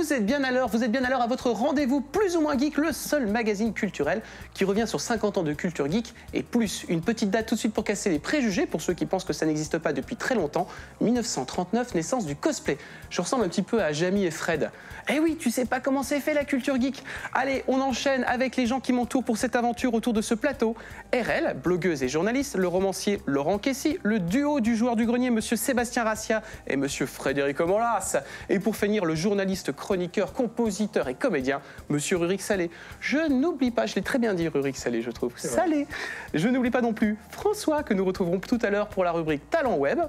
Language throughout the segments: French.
vous êtes bien à l'heure à votre rendez-vous plus ou moins geek, le seul magazine culturel qui revient sur 50 ans de culture geek et plus. Une petite date tout de suite pour casser les préjugés, pour ceux qui pensent que ça n'existe pas depuis très longtemps, 1939, naissance du cosplay. Je ressemble un petit peu à Jamie et Fred. Eh oui, tu sais pas comment c'est fait la culture geek. Allez, on enchaîne avec les gens qui m'entourent pour cette aventure autour de ce plateau. RL, blogueuse et journaliste, le romancier Laurent Kessy, le duo du joueur du grenier, monsieur Sébastien Rassia et monsieur Frédéric Omolas. Et pour finir, le journaliste, chroniqueur, compositeur et comédien, monsieur Rurik Salé. Je n'oublie pas, je l'ai très bien dit Rurik Salé, je trouve. Salé. Je n'oublie pas non plus François, que nous retrouverons tout à l'heure pour la rubrique Talent Web.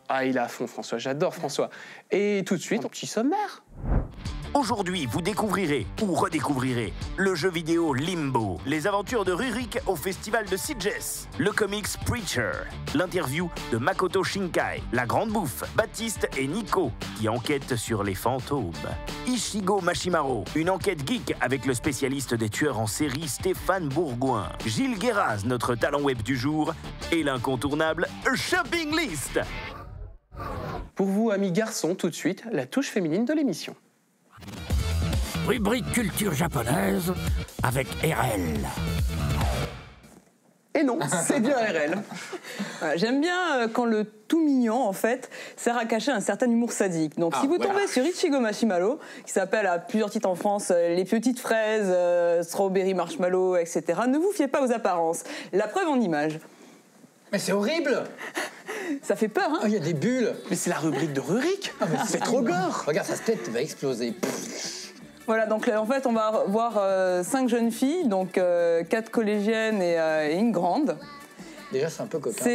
Ah, il est à fond, François, j'adore François. Et tout de suite, un petit sommaire. Aujourd'hui, vous découvrirez ou redécouvrirez le jeu vidéo Limbo, les aventures de Rurik au festival de Sitges, le comics Preacher, l'interview de Makoto Shinkai, la grande bouffe, Baptiste et Nico qui enquêtent sur les fantômes, Ishigo Mashimaro, une enquête geek avec le spécialiste des tueurs en série Stéphane Bourgoin, Gilles Guéraz, notre talent web du jour, et l'incontournable Shopping List. Pour vous, amis garçons, tout de suite, la touche féminine de l'émission. Rubrique culture japonaise avec RL. Et non, c'est bien RL. J'aime bien quand le tout mignon, en fait, sert à cacher un certain humour sadique. Donc, si vous tombez sur Ichigo Mashimaro, qui s'appelle à plusieurs titres en France, Les Petites Fraises, Strawberry Marshmallow, etc., ne vous fiez pas aux apparences. La preuve en image. Mais c'est horrible. Ça fait peur, hein? Il y a des bulles. Mais c'est la rubrique de Rurik. C'est trop gore. Regarde, sa tête va exploser. Voilà, donc en fait, on va voir 5 jeunes filles, donc 4 collégiennes et une grande. Déjà, c'est un peu coquin.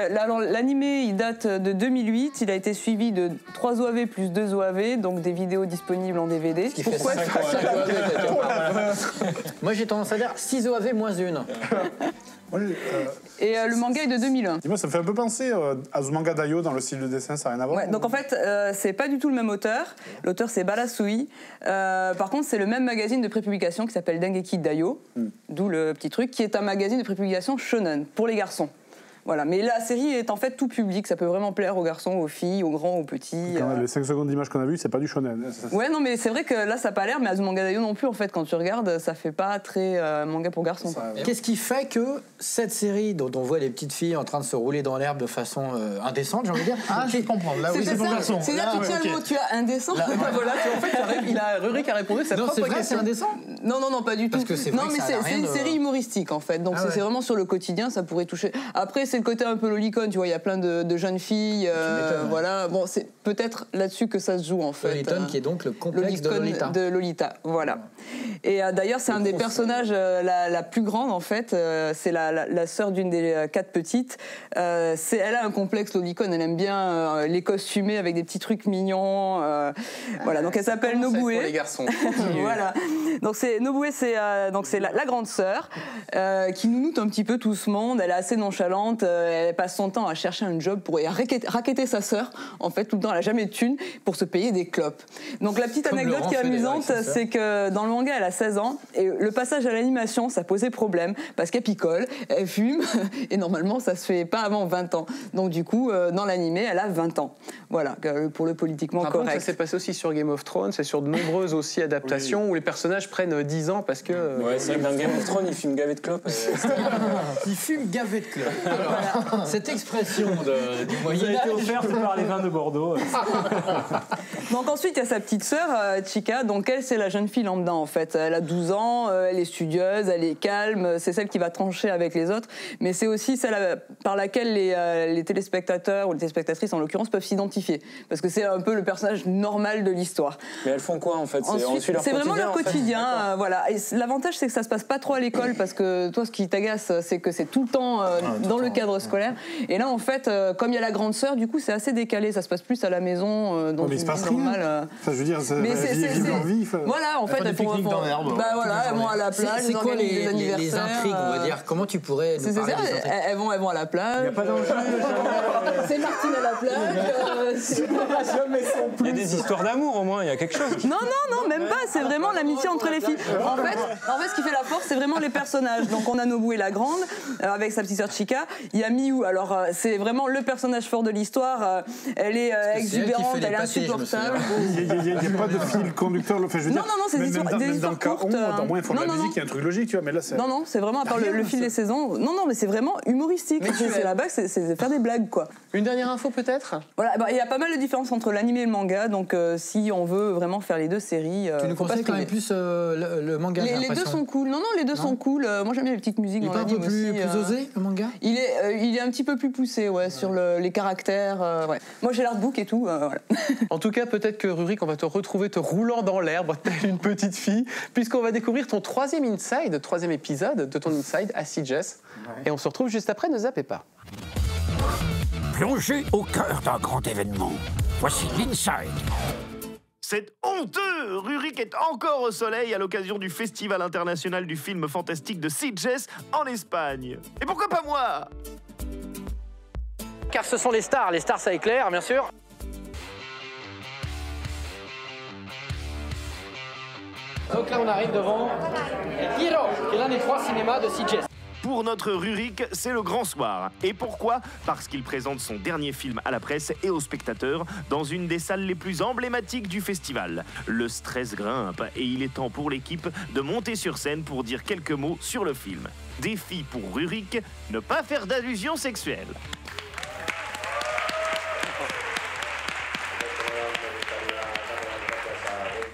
L'animé, il date de 2008. Il a été suivi de 3 OAV plus 2 OAV, donc des vidéos disponibles en DVD. Pourquoi Moi, j'ai tendance à dire 6 OAV moins une. Et le manga est de 2001. Dis-moi, ça me fait un peu penser à Zumanga Daioh dans le style de dessin, ça n'a rien à voir. Ouais, donc en fait, c'est pas du tout le même auteur. L'auteur, c'est Barasui. Par contre, c'est le même magazine de prépublication qui s'appelle Dengeki Daioh, d'où le petit truc, qui est un magazine de prépublication shonen, pour les garçons. Voilà, mais la série est en fait tout public, ça peut vraiment plaire aux garçons, aux filles, aux grands, aux petits. Les 5 secondes d'image qu'on a vues, c'est pas du shonen. Ouais, non, mais c'est vrai que là, ça n'a pas l'air, mais Azumanga Daioh non plus, en fait, quand tu regardes, ça fait pas très manga pour garçons. Qu'est-ce qui fait que cette série, dont on voit les petites filles en train de se rouler dans l'herbe de façon indécente, j'ai envie de dire. Ah, je comprends, là oui, c'est pour garçons. C'est là, tu tiens le mot, tu as indécent. Voilà, en fait, Rurik a répondu sa propre question. C'est indécent. Non, pas du tout. Parce que c'est vrai mais c'est une série humoristique, en fait, donc c'est vraiment sur le quotidien, ça pourrait toucher. Après, c'est le côté un peu lolicon, tu vois, il y a plein de jeunes filles, voilà. Bon, c'est peut-être là-dessus que ça se joue, en fait. Loliton, qui est donc le complexe de Lolita. Voilà. Et d'ailleurs, c'est un des personnages la plus grande, en fait. C'est la sœur d'une des 4 petites. Elle a un complexe lolicon, elle aime bien les costumés avec des petits trucs mignons. Voilà, donc elle s'appelle Nobue. Pour les garçons. Voilà. Donc Nobue, c'est la grande sœur qui nounoute un petit peu tout ce monde. Elle est assez nonchalante. Elle passe son temps à chercher un job pour racketter sa sœur. En fait, tout le temps, elle n'a jamais de thunes pour se payer des clopes. Donc la petite anecdote qui est amusante, c'est que dans le manga, elle a 16 ans et le passage à l'animation, ça posait problème parce qu'elle picole, elle fume et normalement, ça se fait pas avant 20 ans. Donc du coup, dans l'animé, elle a 20 ans. Voilà, pour le politiquement correct. Ça s'est passé aussi sur Game of Thrones, c'est sur de nombreuses aussi adaptations où les personnages prennent 10 ans parce que... Ouais, c'est vrai que dans Game of Thrones, il fume gavé de clopes. Il fume gavé de clopes. Voilà. Cette expression du Moyen-Âge... Ça a été offert par les vins de Bordeaux. Donc ensuite, il y a sa petite sœur, Chika. Donc elle, c'est la jeune fille lambda, en fait. Elle a 12 ans, elle est studieuse, elle est calme, c'est celle qui va trancher avec les autres. Mais c'est aussi celle par laquelle les téléspectateurs, ou les téléspectatrices en l'occurrence, peuvent s'identifier. Parce que c'est un peu le personnage normal de l'histoire. Mais elles font quoi, en fait? C'est vraiment leur quotidien. Voilà. Et l'avantage, c'est que ça se passe pas trop à l'école, parce que toi, ce qui t'agace, c'est que c'est tout le temps dans le cadre scolaire. Et là, en fait, comme il y a la grande sœur, du coup, c'est assez décalé. Ça se passe plus à la maison, dans une vie normale. Enfin, je veux dire, c'est leur vie. Voilà, en fait, elles font dans l'herbe. Bah voilà, elles vont à la plage. C'est quoi les intrigues, on va dire? Comment tu pourrais nous parler des intrigues? Elles vont à la plage. Il n'y a pas d'enjeu. C'est Martine à la plage. Il y a des histoires d'amour, au moins, il y a quelque chose. Non, même pas. C'est vraiment l'amitié entre les filles. En fait, ce qui fait la force, c'est vraiment les personnages. Donc, on a Nobue la grande, avec sa petite sœur Chika. Il y a Miyu. Alors, c'est vraiment le personnage fort de l'histoire. Elle est exubérante, elle est insupportable. Il n'y a pas de fil conducteur. Enfin, je veux dire, c'est des même histoires, même histoires dans le cas courtes. au moins, ils font de la musique, il y a un truc logique, tu vois, mais là, c'est... Non, c'est vraiment, à part le fil des saisons, non, mais c'est vraiment humoristique. C'est la base, c'est faire des blagues, quoi. Une dernière info, peut-être? Voilà, il y a pas mal de différences entre l'anime et le manga, donc si on veut vraiment faire les deux séries... Tu nous conseilles quand même plus le manga, les deux sont cool. Non, les deux sont cool. Moi, j'aime bien les petites musiques dans l'anime aussi. Il est un peu plus osé, le manga? Il est un petit peu plus poussé, ouais, sur les caractères. Ouais. Moi, j'ai l'artbook et tout, voilà. En tout cas, peut-être que Rurik, on va te retrouver te roulant dans l'herbe, telle une petite fille, puisqu'on va découvrir ton troisième épisode de ton Inside à CJS. Et on se retrouve juste après, ne zappez pas. Plongez au cœur d'un grand événement. Voici l'Inside. C'est honteux! Rurik est encore au soleil à l'occasion du Festival international du film fantastique de Sitges en Espagne. Et pourquoi pas moi? Car ce sont les stars ça éclaire, bien sûr. Donc là on arrive devant Hiro, qui est l'un des 3 cinémas de Sitges. Pour notre Rurik, c'est le grand soir. Et pourquoi? Parce qu'il présente son dernier film à la presse et aux spectateurs dans une des salles les plus emblématiques du festival. Le stress grimpe et il est temps pour l'équipe de monter sur scène pour dire quelques mots sur le film. Défi pour Rurik, ne pas faire d'allusions sexuelles.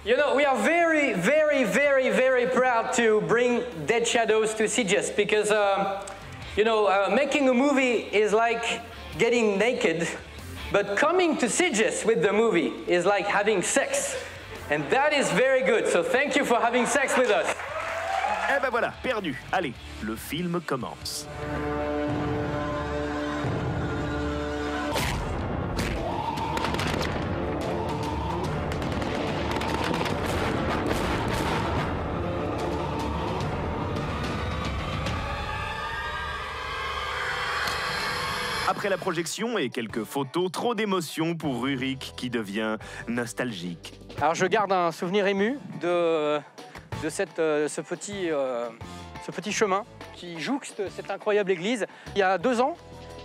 You know, we are very, very, very, very proud to bring Dead Shadows to Sitges because, making a movie is like getting naked, but coming to Sitges with the movie is like having sex. And that is very good, so thank you for having sex with us. Eh ben voilà, perdu. Allez, le film commence. Après la projection et quelques photos, trop d'émotions pour Rurik qui devient nostalgique. Alors je garde un souvenir ému de ce petit chemin qui jouxte cette incroyable église. Il y a 2 ans,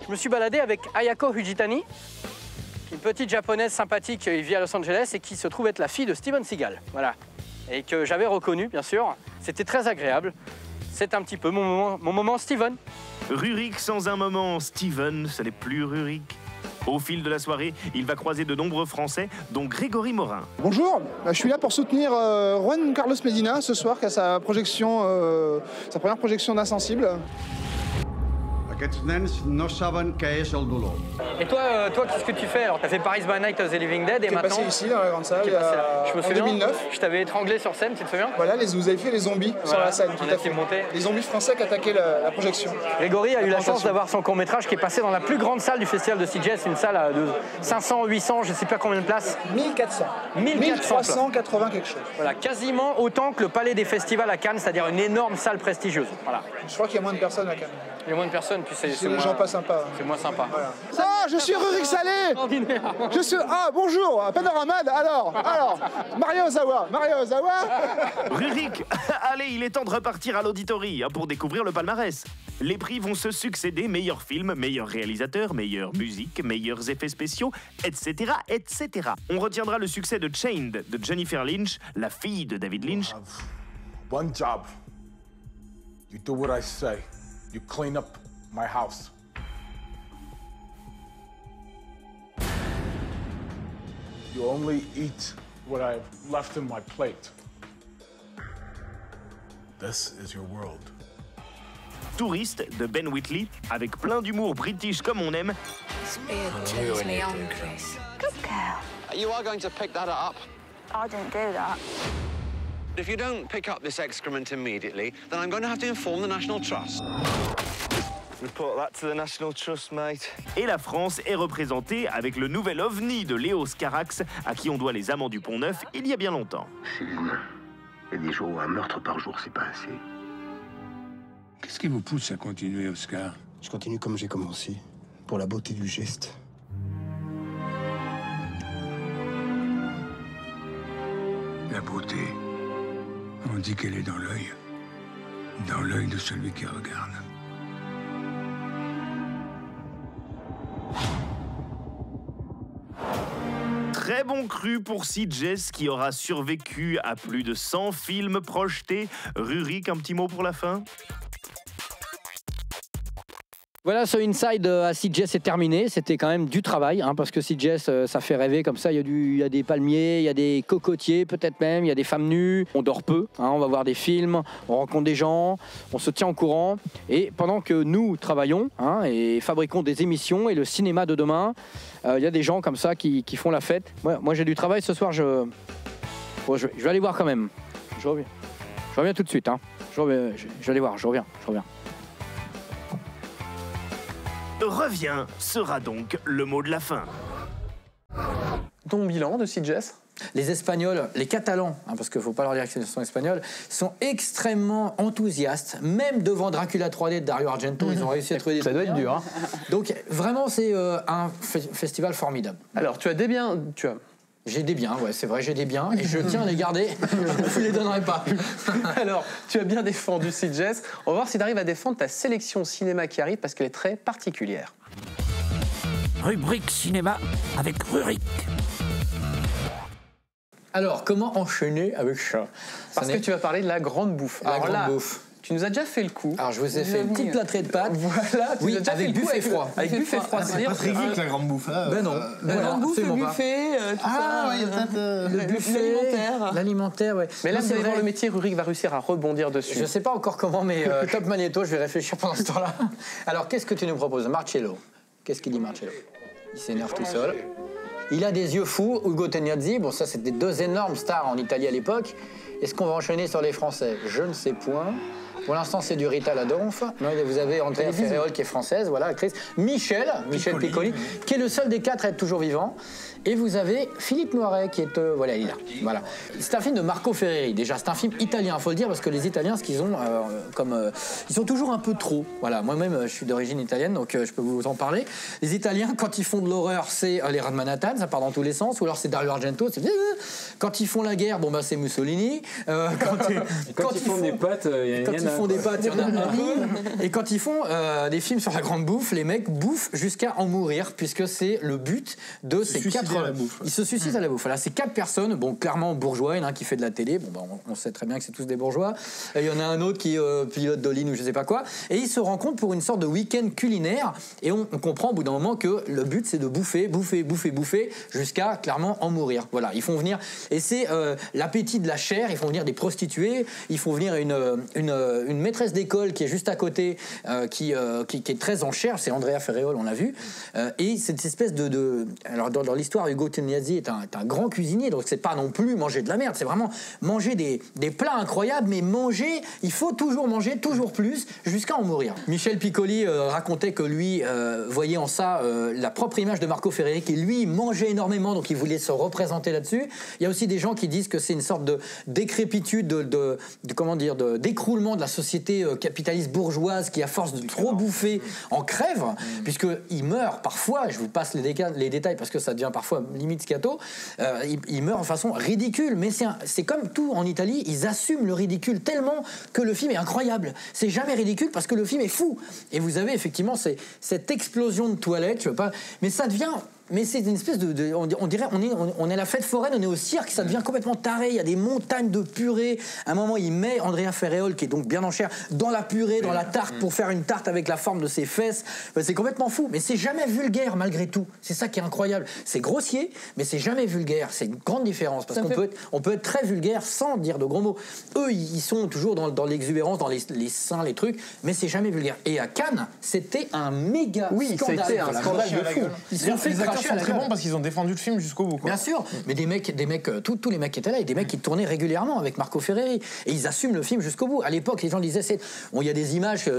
je me suis baladé avec Ayako Fujitani, une petite japonaise sympathique qui vit à Los Angeles et qui se trouve être la fille de Steven Seagal. Voilà. Et que j'avais reconnu, bien sûr. C'était très agréable. C'est un petit peu mon moment Steven. Rurik sans un moment Steven, ce n'est plus Rurik. Au fil de la soirée, il va croiser de nombreux Français, dont Grégory Morin. Bonjour, je suis là pour soutenir Juan Carlos Medina ce soir, qui a sa première projection d'Insensible. Aquests nens no saben què és el dolor. Et toi, qu'est-ce que tu fais? Alors, tu as fait Paris by Night, The Living Dead, et maintenant... Qui est passé ici, dans la grande salle, en 2009. Je t'avais étranglé sur scène, tu te souviens? Voilà, vous avez fait les zombies sur la scène, tout à fait. Les zombies français qui attaquaient la projection. Grégory a eu la chance d'avoir son court-métrage qui est passé dans la plus grande salle du festival de Sitges, une salle de 500, 800, je ne sais pas combien de places. 1400. 1380 quelque chose. Voilà, quasiment autant que le Palais des Festivals à Cannes, c'est-à-dire une énorme salle prestigieuse. Voilà. Je crois qu'il y a moins de personnes à Cannes. Il y a moins de personnes, puis c'est les gens pas sympas. C'est moins sympa. Voilà. Ah, je suis Rurik Salé. Bonjour, Panoramad, alors, Mario Ozawa. Rurik, allez, il est temps de repartir à l'Auditory pour découvrir le palmarès. Les prix vont se succéder, meilleur film, meilleur réalisateur, meilleure musique, meilleurs effets spéciaux, etc., etc. On retiendra le succès de Chained de Jennifer Lynch, la fille de David Lynch. One job. You do what I say. You clean up my house. You only eat what I've left in my plate. This is your world. Touriste de Ben Wheatley, avec plein d'humour british comme on aime. Turns me on, Chris. Good girl. You are going to pick that up. I didn't do that. If you don't pick up this excrement immediately, then I'm going to have to inform the National Trust. Report that to the National Trust, mate. Et la France est représentée avec le nouvel ovni de Léo Scarax, à qui on doit les Amants du Pont-Neuf il y a bien longtemps. Céline, il y a des jours où un meurtre par jour, c'est pas assez. Qu'est-ce qui vous pousse à continuer, Oscar? Je continue comme j'ai commencé, pour la beauté du geste. La beauté, on dit qu'elle est dans l'œil de celui qui regarde. Très très bon cru pour Sitges qui aura survécu à plus de 100 films projetés. Rurik, un petit mot pour la fin? Voilà, ce Inside à Sitges est terminé. C'était quand même du travail, hein, parce que Sitges, ça fait rêver comme ça. Il y a des palmiers, il y a des cocotiers peut-être même, il y a des femmes nues. On dort peu, hein, on va voir des films, on rencontre des gens, on se tient au courant. Et pendant que nous travaillons hein, et fabriquons des émissions et le cinéma de demain, il y a des gens comme ça qui font la fête. Moi j'ai du travail ce soir, je vais aller voir quand même. Je reviens tout de suite. Hein. Je vais aller voir, je reviens. Revient sera donc le mot de la fin. Ton bilan de Sitges? Les Espagnols, les Catalans, hein, parce qu'il ne faut pas leur dire qu'ils sont espagnols, sont extrêmement enthousiastes, même devant Dracula 3D de Dario Argento, ils ont réussi à trouver des... Ça doit être dur. Hein. Donc vraiment, c'est un festival formidable. Alors, tu as des biens... J'ai des biens, ouais, c'est vrai, j'ai des biens, et je tiens à les garder, je ne les donnerai pas. Alors, tu as bien défendu Sitges. On va voir si tu arrives à défendre ta sélection cinéma qui arrive, parce qu'elle est très particulière. Rubrique cinéma avec Rurik. Alors, comment enchaîner avec ça? Parce que tu vas parler de la grande bouffe. La grande bouffe. Tu nous as déjà fait le coup. Alors, je vous ai fait une petite plâtrée de pâtes. Voilà, oui, avec buffet froid. Avec buffet froid. C'est pas très geek, la grande bouffe. Ben non. La grande bouffe, le buffet, tout ça. Oui, le buffet, l'alimentaire. L'alimentaire, oui. Mais là, vous allez voir le métier, Rurik va réussir à rebondir dessus. Je ne sais pas encore comment, mais top magnéto, je vais réfléchir pendant ce temps-là. Alors, qu'est-ce que tu nous proposes? Marcello. Qu'est-ce qu'il dit, Marcello? Il s'énerve tout seul. Il a des yeux fous, Ugo Tognazzi. Bon, ça, c'était deux énormes stars en Italie à l'époque. Est-ce qu'on va enchaîner sur les Français? Je ne sais point. Pour l'instant, c'est du Rita Ladonf. Vous avez Andrea Ferréol qui est française, voilà, actrice. Michel Piccoli, qui est le seul des quatre à être toujours vivant. Et vous avez Philippe Noiret qui est... voilà, il est là. Voilà. C'est un film de Marco Ferreri. Déjà, c'est un film italien, il faut le dire, parce que les Italiens, ce qu'ils ont, ils sont toujours un peu trop. Voilà, moi-même, je suis d'origine italienne, donc je peux vous en parler. Les Italiens, quand ils font de l'horreur, c'est les rats de Manhattan, ça part dans tous les sens. Ou alors c'est Dario Argento. Quand ils font la guerre, bon, bah, c'est Mussolini. Quand ils font des pâtes, il y en a un peu. Et quand ils font des films sur la grande bouffe, les mecs bouffent jusqu'à en mourir, puisque c'est le but de ces quatre... Ils se suicident à la bouffe. Voilà, c'est quatre personnes, bon, clairement bourgeois, il y en a un qui fait de la télé, bon, bah, on sait très bien que c'est tous des bourgeois. Il y en a un autre qui est pilote de ligne ou je sais pas quoi. Et ils se rencontrent pour une sorte de week-end culinaire. Et on comprend au bout d'un moment que le but, c'est de bouffer jusqu'à clairement en mourir. Voilà, ils font venir... Et c'est l'appétit de la chair, ils font venir des prostituées, ils font venir une maîtresse d'école qui est juste à côté, qui est très en chair, c'est Andrea Ferréol, on l'a vu. Et cette espèce de... Alors, dans l'histoire, Ugo Tognazzi est un grand cuisinier, donc c'est pas non plus manger de la merde, c'est vraiment manger des plats incroyables, mais il faut toujours manger, toujours plus, jusqu'à en mourir. Michel Piccoli racontait que lui voyait en ça la propre image de Marco Ferreri, qui lui mangeait énormément, donc il voulait se représenter là-dessus. Il y a aussi des gens qui disent que c'est une sorte de décrépitude, d'écroulement de la société capitaliste bourgeoise qui, à force de trop bouffer, en crève, puisqu'il meurt parfois, je vous passe les détails parce que ça devient parfois limite scato, il meurt en façon ridicule, mais c'est comme tout en Italie, ils assument le ridicule tellement que le film est incroyable. C'est jamais ridicule parce que le film est fou. Et vous avez effectivement cette explosion de toilettes, mais ça devient... Mais c'est une espèce on dirait, on est à la fête foraine, on est au cirque, ça devient complètement taré, il y a des montagnes de purée. À un moment, il met Andrea Ferréol, qui est donc bien en chair, dans la purée, dans la tarte, pour faire une tarte avec la forme de ses fesses. C'est complètement fou, mais c'est jamais vulgaire malgré tout. C'est ça qui est incroyable. C'est grossier, mais c'est jamais vulgaire. C'est une grande différence, parce qu'on peut être très vulgaire sans dire de gros mots. Eux, ils sont toujours dans l'exubérance, dans les seins, les trucs, mais c'est jamais vulgaire. Et à Cannes, c'était un méga scandale. C'était un scandale de fou. Ils se sont fait cracher. Sont très bons parce qu'ils ont défendu le film jusqu'au bout. Quoi. Bien sûr, mais des mecs, tous les mecs qui étaient là, et des mecs qui tournaient régulièrement avec Marco Ferreri, et ils assument le film jusqu'au bout. À l'époque, les gens disaient, il y a des images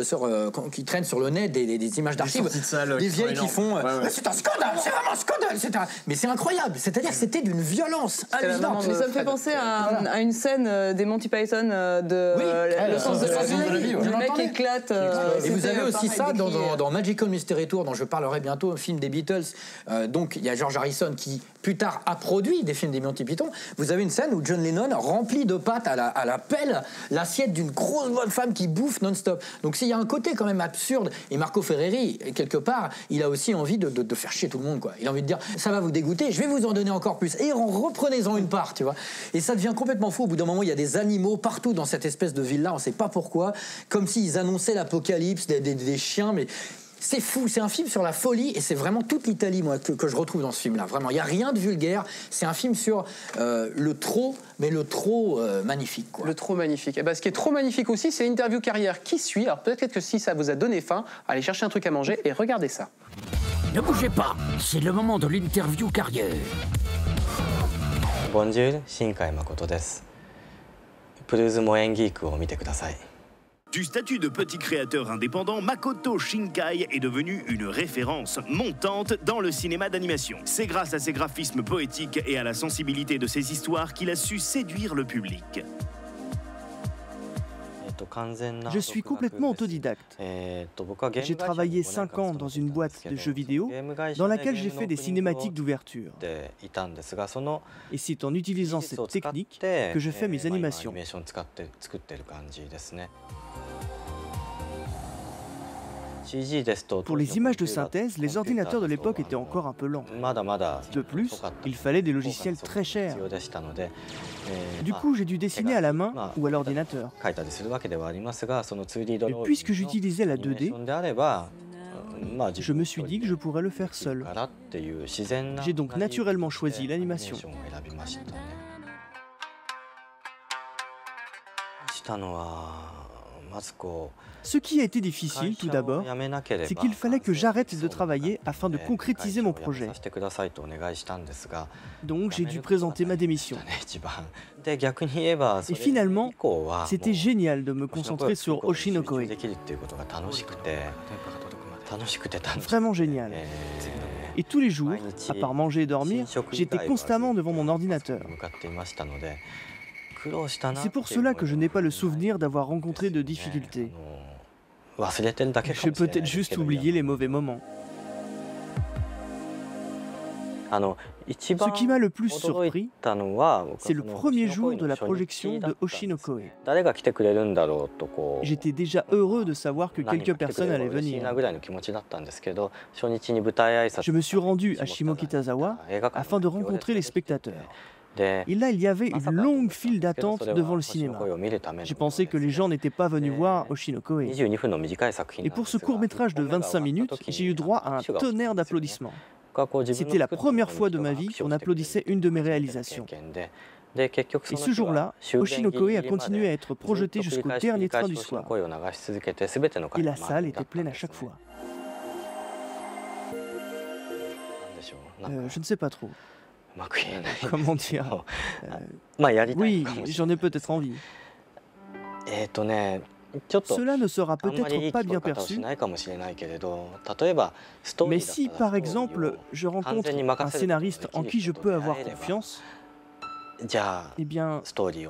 qui traînent sur le net, des images d'archives, des vieilles qui font, c'est un scandale, c'est vraiment un scandale, mais c'est incroyable. C'est-à-dire que c'était d'une violence hallucinante. Mais ça me fait penser à une scène des Monty Python le sens de la vie. Le mec éclate. Et vous avez aussi ça dans Magical Mystery Tour, dont je parlerai bientôt, un film des Beatles. donc il y a George Harrison qui plus tard a produit des films des Monty Python. Vous avez une scène où John Lennon remplit de pâtes à la pelle l'assiette d'une grosse bonne femme qui bouffe non-stop. Donc s'il y a un côté quand même absurde, et Marco Ferreri, quelque part, il a aussi envie de faire chier tout le monde, quoi. Il a envie de dire, ça va vous dégoûter, je vais vous en donner encore plus. Et reprenez-en une part, tu vois. Et ça devient complètement fou. Au bout d'un moment, il y a des animaux partout dans cette espèce de ville-là, on ne sait pas pourquoi, comme s'ils annonçaient l'apocalypse, des chiens, mais... C'est fou, c'est un film sur la folie et c'est vraiment toute l'Italie, moi, que je retrouve dans ce film-là. Vraiment, il n'y a rien de vulgaire. C'est un film sur le trop, mais le trop magnifique, quoi. Le trop magnifique. Et ben, ce qui est trop magnifique aussi, c'est l'interview carrière qui suit. Alors peut-être que si ça vous a donné faim, allez chercher un truc à manger et regardez ça. Ne bougez pas, c'est le moment de l'interview carrière. Bonjour, Shinkai Makoto desu. Blues Moen Geekを見てください。 Du statut de petit créateur indépendant, Makoto Shinkai est devenu une référence montante dans le cinéma d'animation. C'est grâce à ses graphismes poétiques et à la sensibilité de ses histoires qu'il a su séduire le public. Je suis complètement autodidacte. J'ai travaillé 5 ans dans une boîte de jeux vidéo dans laquelle j'ai fait des cinématiques d'ouverture. Et c'est en utilisant cette technique que je fais mes animations. Pour les images de synthèse, les ordinateurs de l'époque étaient encore un peu lents. De plus, il fallait des logiciels très chers. Du coup, j'ai dû dessiner à la main ou à l'ordinateur. Et puisque j'utilisais la 2D, je me suis dit que je pourrais le faire seul. J'ai donc naturellement choisi l'animation. Ce qui a été difficile, tout d'abord, c'est qu'il fallait que j'arrête de travailler afin de concrétiser mon projet. Donc j'ai dû présenter ma démission. Et finalement, c'était génial de me concentrer sur Oshinoko. Vraiment génial. Et tous les jours, à part manger et dormir, j'étais constamment devant mon ordinateur. C'est pour cela que je n'ai pas le souvenir d'avoir rencontré de difficultés. J'ai peut-être juste oublié les mauvais moments. Ce qui m'a le plus surpris, c'est le premier jour de la projection de Oshinoko. J'étais déjà heureux de savoir que quelques personnes allaient venir. Je me suis rendu à Shimokitazawa afin de rencontrer les spectateurs. Et là, il y avait une longue file d'attente devant le cinéma. J'ai pensé que les gens n'étaient pas venus voir Oshinoko. Et pour ce court-métrage de 25 minutes, j'ai eu droit à un tonnerre d'applaudissements. C'était la première fois de ma vie qu'on applaudissait une de mes réalisations. Et ce jour-là, Oshinoko a continué à être projeté jusqu'au dernier train du soir. Et la salle était pleine à chaque fois. Je ne sais pas trop. Comment dire oui, j'en ai peut-être envie. Cela ne sera peut-être pas bien perçu, mais si, par exemple, je rencontre un scénariste en qui je peux avoir confiance, eh bien,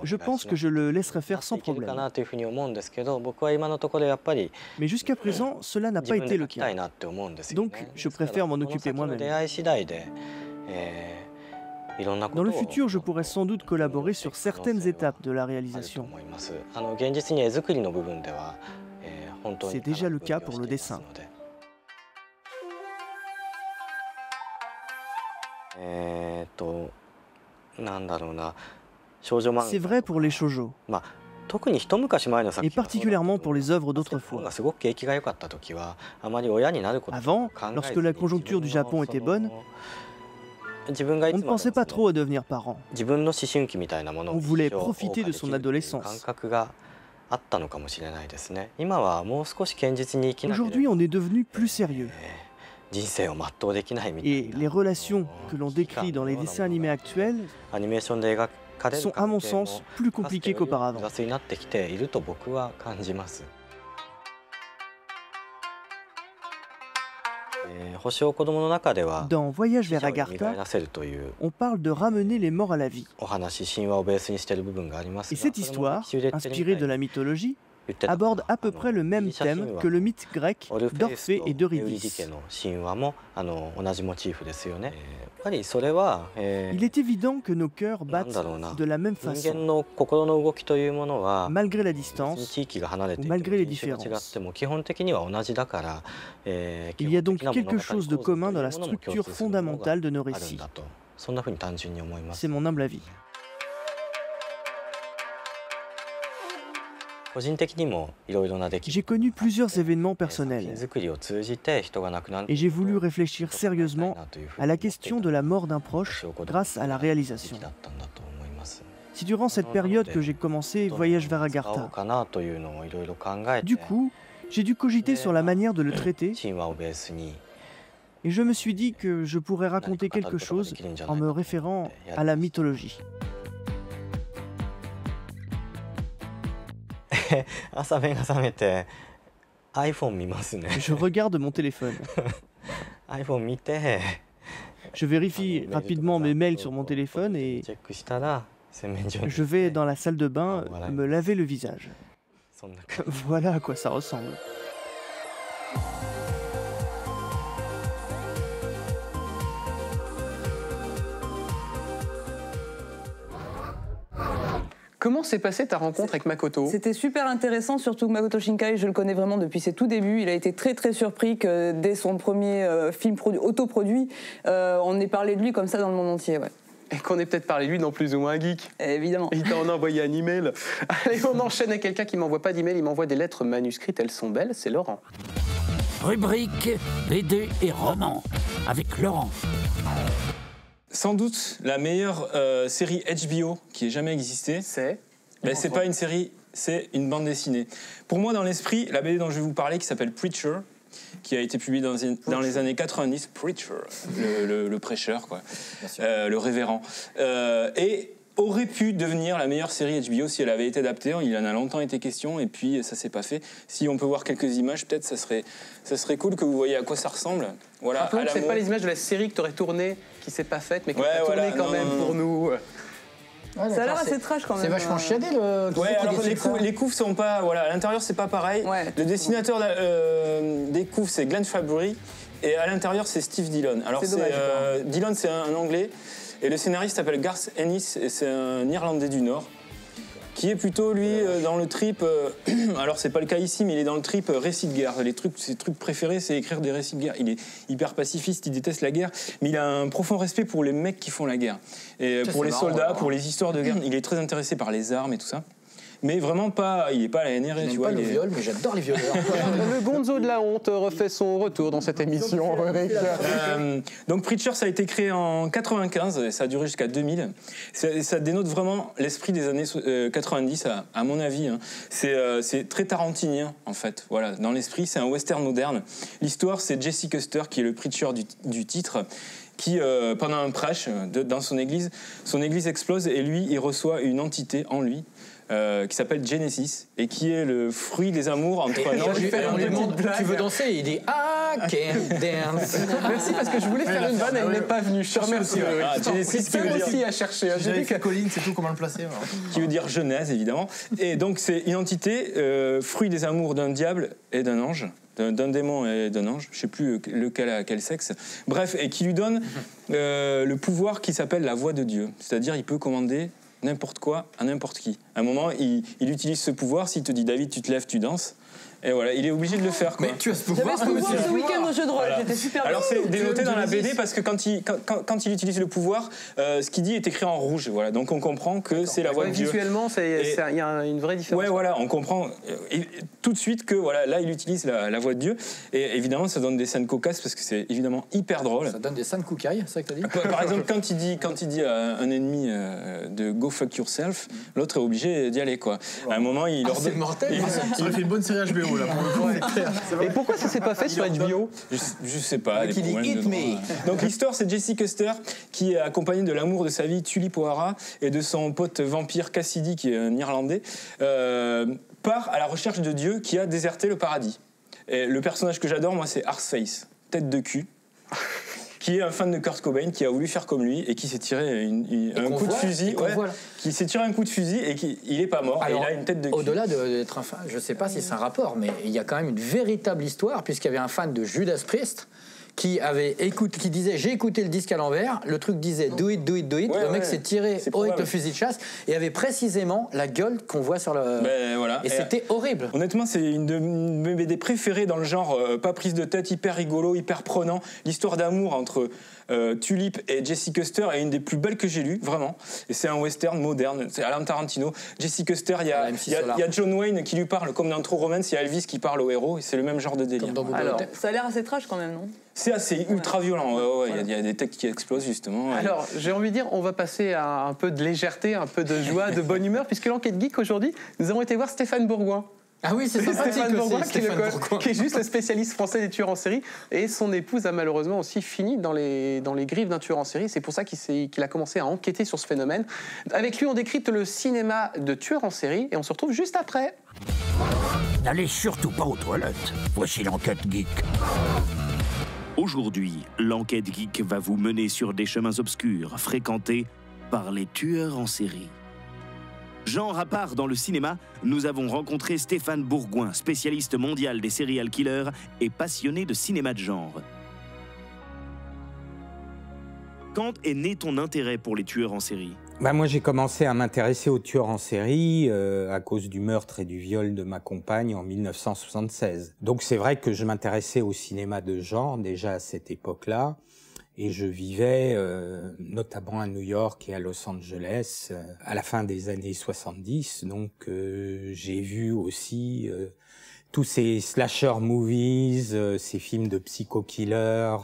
je pense que je le laisserai faire sans problème. Mais jusqu'à présent, cela n'a pas été le cas. Donc, je préfère m'en occuper moi-même. Dans le futur, je pourrais sans doute collaborer sur certaines étapes de la réalisation. C'est déjà le cas pour le dessin. C'est vrai pour les shoujo, et particulièrement pour les œuvres d'autrefois. Avant, lorsque la conjoncture du Japon était bonne, on ne pensait pas trop à devenir parent. On voulait profiter de son adolescence. Aujourd'hui, on est devenu plus sérieux. Et les relations que l'on décrit dans les dessins animés actuels sont, à mon sens, plus compliquées qu'auparavant. Dans Voyage vers Agartha, on parle de ramener les morts à la vie. Et cette histoire, inspirée de la mythologie, aborde à peu près le même thème que le mythe grec d'Orphée et d'Eurydice. Il est évident que nos cœurs battent de la même façon, malgré la distance ou malgré les différences. Il y a donc quelque chose de commun dans la structure fondamentale de nos récits. C'est mon humble avis. J'ai connu plusieurs événements personnels et j'ai voulu réfléchir sérieusement à la question de la mort d'un proche grâce à la réalisation. C'est durant cette période que j'ai commencé Voyage vers Agartha. Du coup, j'ai dû cogiter sur la manière de le traiter et je me suis dit que je pourrais raconter quelque chose en me référant à la mythologie. Je regarde mon téléphone. Je vérifie rapidement mes mails sur mon téléphone et je vais dans la salle de bain me laver le visage. Voilà à quoi ça ressemble. Comment s'est passée ta rencontre avec Makoto? C'était super intéressant, surtout que Makoto Shinkai, je le connais vraiment depuis ses tout débuts. Il a été très très surpris que dès son premier film autoproduit, on ait parlé de lui comme ça dans le monde entier. Ouais. Et qu'on ait peut-être parlé de lui dans Plus ou moins Geek. Évidemment. Il t'a envoyé un email. Allez, on enchaîne avec quelqu'un qui m'envoie pas d'email, il m'envoie des lettres manuscrites, elles sont belles, c'est Laurent. Rubrique BD et romans avec Laurent. Sans doute la meilleure série HBO qui ait jamais existé. C'est pas une série, c'est une bande dessinée. Pour moi, dans l'esprit, la BD dont je vais vous parler, qui s'appelle Preacher, qui a été publiée dans les années 90, Preacher, le prêcheur, quoi, le révérend, et aurait pu devenir la meilleure série HBO si elle avait été adaptée. Il en a longtemps été question et puis ça s'est pas fait. Si on peut voir quelques images, peut-être ça serait cool que vous voyez à quoi ça ressemble. Voilà. C'est pas les images de la série que tu aurais tournée qui s'est pas faite, mais qui a tourné quand même pour nous. Ouais, ça a l'air assez trash quand même. C'est vachement chiadé le. Ouais, alors les couves sont pas. Voilà, à l'intérieur c'est pas pareil. Ouais. Le dessinateur des couves c'est Glenn Fabry et à l'intérieur c'est Steve Dillon. Alors Dillon c'est un Anglais. Et le scénariste s'appelle Garth Ennis, et c'est un Irlandais du Nord, qui est plutôt, lui, dans le trip... alors, c'est pas le cas ici, mais il est dans le trip récit de guerre. Ses trucs préférés, c'est écrire des récits de guerre. Il est hyper pacifiste, il déteste la guerre, mais il a un profond respect pour les mecs qui font la guerre. Et pour les soldats, pour les histoires de guerre. Il est très intéressé par les armes et tout ça. Mais vraiment pas, il est pas à la NRA, tu vois. J'aime pas le viol, mais j'adore les violeurs. Le Gonzo de la honte refait son retour dans cette émission. Donc Preacher, ça a été créé en 95 et ça a duré jusqu'à 2000. Ça dénote vraiment l'esprit des années 90, à mon avis. Hein. C'est très tarantinien, en fait. Voilà, dans l'esprit, c'est un western moderne. L'histoire, c'est Jesse Custer, qui est le Preacher du titre, qui, pendant un prêche dans son église explose et lui, il reçoit une entité en lui. Qui s'appelle Genesis et qui est le fruit des amours entre un ange et un démon. Tu veux danser? Il dit I can dance. Merci parce que je voulais faire une vanne, elle n'est pas venue. Je te remercie. Genesis qui veut dire aussi à chercher. J'avais fait Colline, c'est tout comment le placer. Qui veut dire Genèse évidemment. Et donc c'est une entité fruit des amours d'un diable et d'un ange. D'un démon et d'un ange, je ne sais plus lequel à quel sexe, bref, et qui lui donne le pouvoir qui s'appelle la voix de Dieu, c'est-à-dire il peut commander n'importe quoi à n'importe qui. À un moment, il utilise ce pouvoir, s'il te dit David, tu te lèves, tu danses, et voilà, il est obligé de le faire. Quoi. Mais tu as ce pouvoir. J'avais ce pouvoir ce week-end au jeu de rôle, j'étais super bien. Alors c'est dénoté dans la BD parce que quand il utilise le pouvoir, ce qu'il dit est écrit en rouge. Voilà, donc on comprend que c'est la voix de Dieu. Visuellement, il y a une vraie différence. Ouais, voilà, on comprend tout de suite que voilà, là il utilise la voix de Dieu. Et évidemment, ça donne des scènes cocasses parce que c'est évidemment hyper drôle. Ça donne des scènes coucailles, c'est ça que t'as dit? Par exemple, quand il dit à un ennemi de go fuck yourself, l'autre est obligé d'y aller quoi. À un moment, il leur donne. C'est mortel. Ça aurait fait une bonne série HBO là. Pour le coup. Et pourquoi ça s'est pas fait sur HBO? Je sais pas. Qui dit hit me. Donc l'histoire, c'est Jesse Custer qui est accompagné de l'amour de sa vie, Tulip O'Hara, et de son pote vampire Cassidy, qui est un Irlandais, part à la recherche de Dieu qui a déserté le paradis. Et le personnage que j'adore, moi, c'est Arseface, tête de cul. qui est un fan de Kurt Cobain, qui a voulu faire comme lui et qui s'est tiré un coup de fusil. Qui s'est tiré un coup de fusil et il est pas mort. Alors, et il a une tête de cul. Au-delà d'être un fan, je sais pas si c'est un rapport, mais il y a quand même une véritable histoire, puisqu'il y avait un fan de Judas Priest qui disait j'ai écouté le disque à l'envers, le truc disait do it, do it, do it, le mec s'est tiré avec le fusil de chasse et avait précisément la gueule qu'on voit sur le... Et c'était horrible. Honnêtement, c'est une de mes BD préférées dans le genre, pas prise de tête, hyper rigolo, hyper prenant. L'histoire d'amour entre Tulip et Jesse Custer est une des plus belles que j'ai lues, vraiment. Et c'est un western moderne, c'est Alan Tarantino. Jesse Custer, il y a John Wayne qui lui parle, comme dans True Romance, il y a Elvis qui parle au héros, et c'est le même genre de délire. Alors, ça a l'air assez trash quand même, non? C'est assez ultra violent, il y a des textes qui explosent justement. Alors, j'ai envie de dire, on va passer à un peu de légèreté, un peu de joie, de bonne humeur, puisque l'enquête geek aujourd'hui, nous avons été voir Stéphane Bourgoin. Ah oui, c'est sympathique Stéphane Bourgoin, Bourgoin. qui est juste le spécialiste français des tueurs en série. Et son épouse a malheureusement aussi fini dans les griffes d'un tueur en série. C'est pour ça qu'il a commencé à enquêter sur ce phénomène. Avec lui, on décrypte le cinéma de tueurs en série et on se retrouve juste après. N'allez surtout pas aux toilettes. Voici l'enquête geek. Aujourd'hui, l'enquête geek va vous mener sur des chemins obscurs fréquentés par les tueurs en série. Genre à part dans le cinéma, nous avons rencontré Stéphane Bourgoin, spécialiste mondial des serial killers et passionné de cinéma de genre. Quand est né ton intérêt pour les tueurs en série ? Moi, j'ai commencé à m'intéresser aux tueurs en série à cause du meurtre et du viol de ma compagne en 1976. Donc c'est vrai que je m'intéressais au cinéma de genre déjà à cette époque-là. Et je vivais notamment à New York et à Los Angeles à la fin des années 70. Donc j'ai vu aussi tous ces slasher movies, ces films de psycho-killers,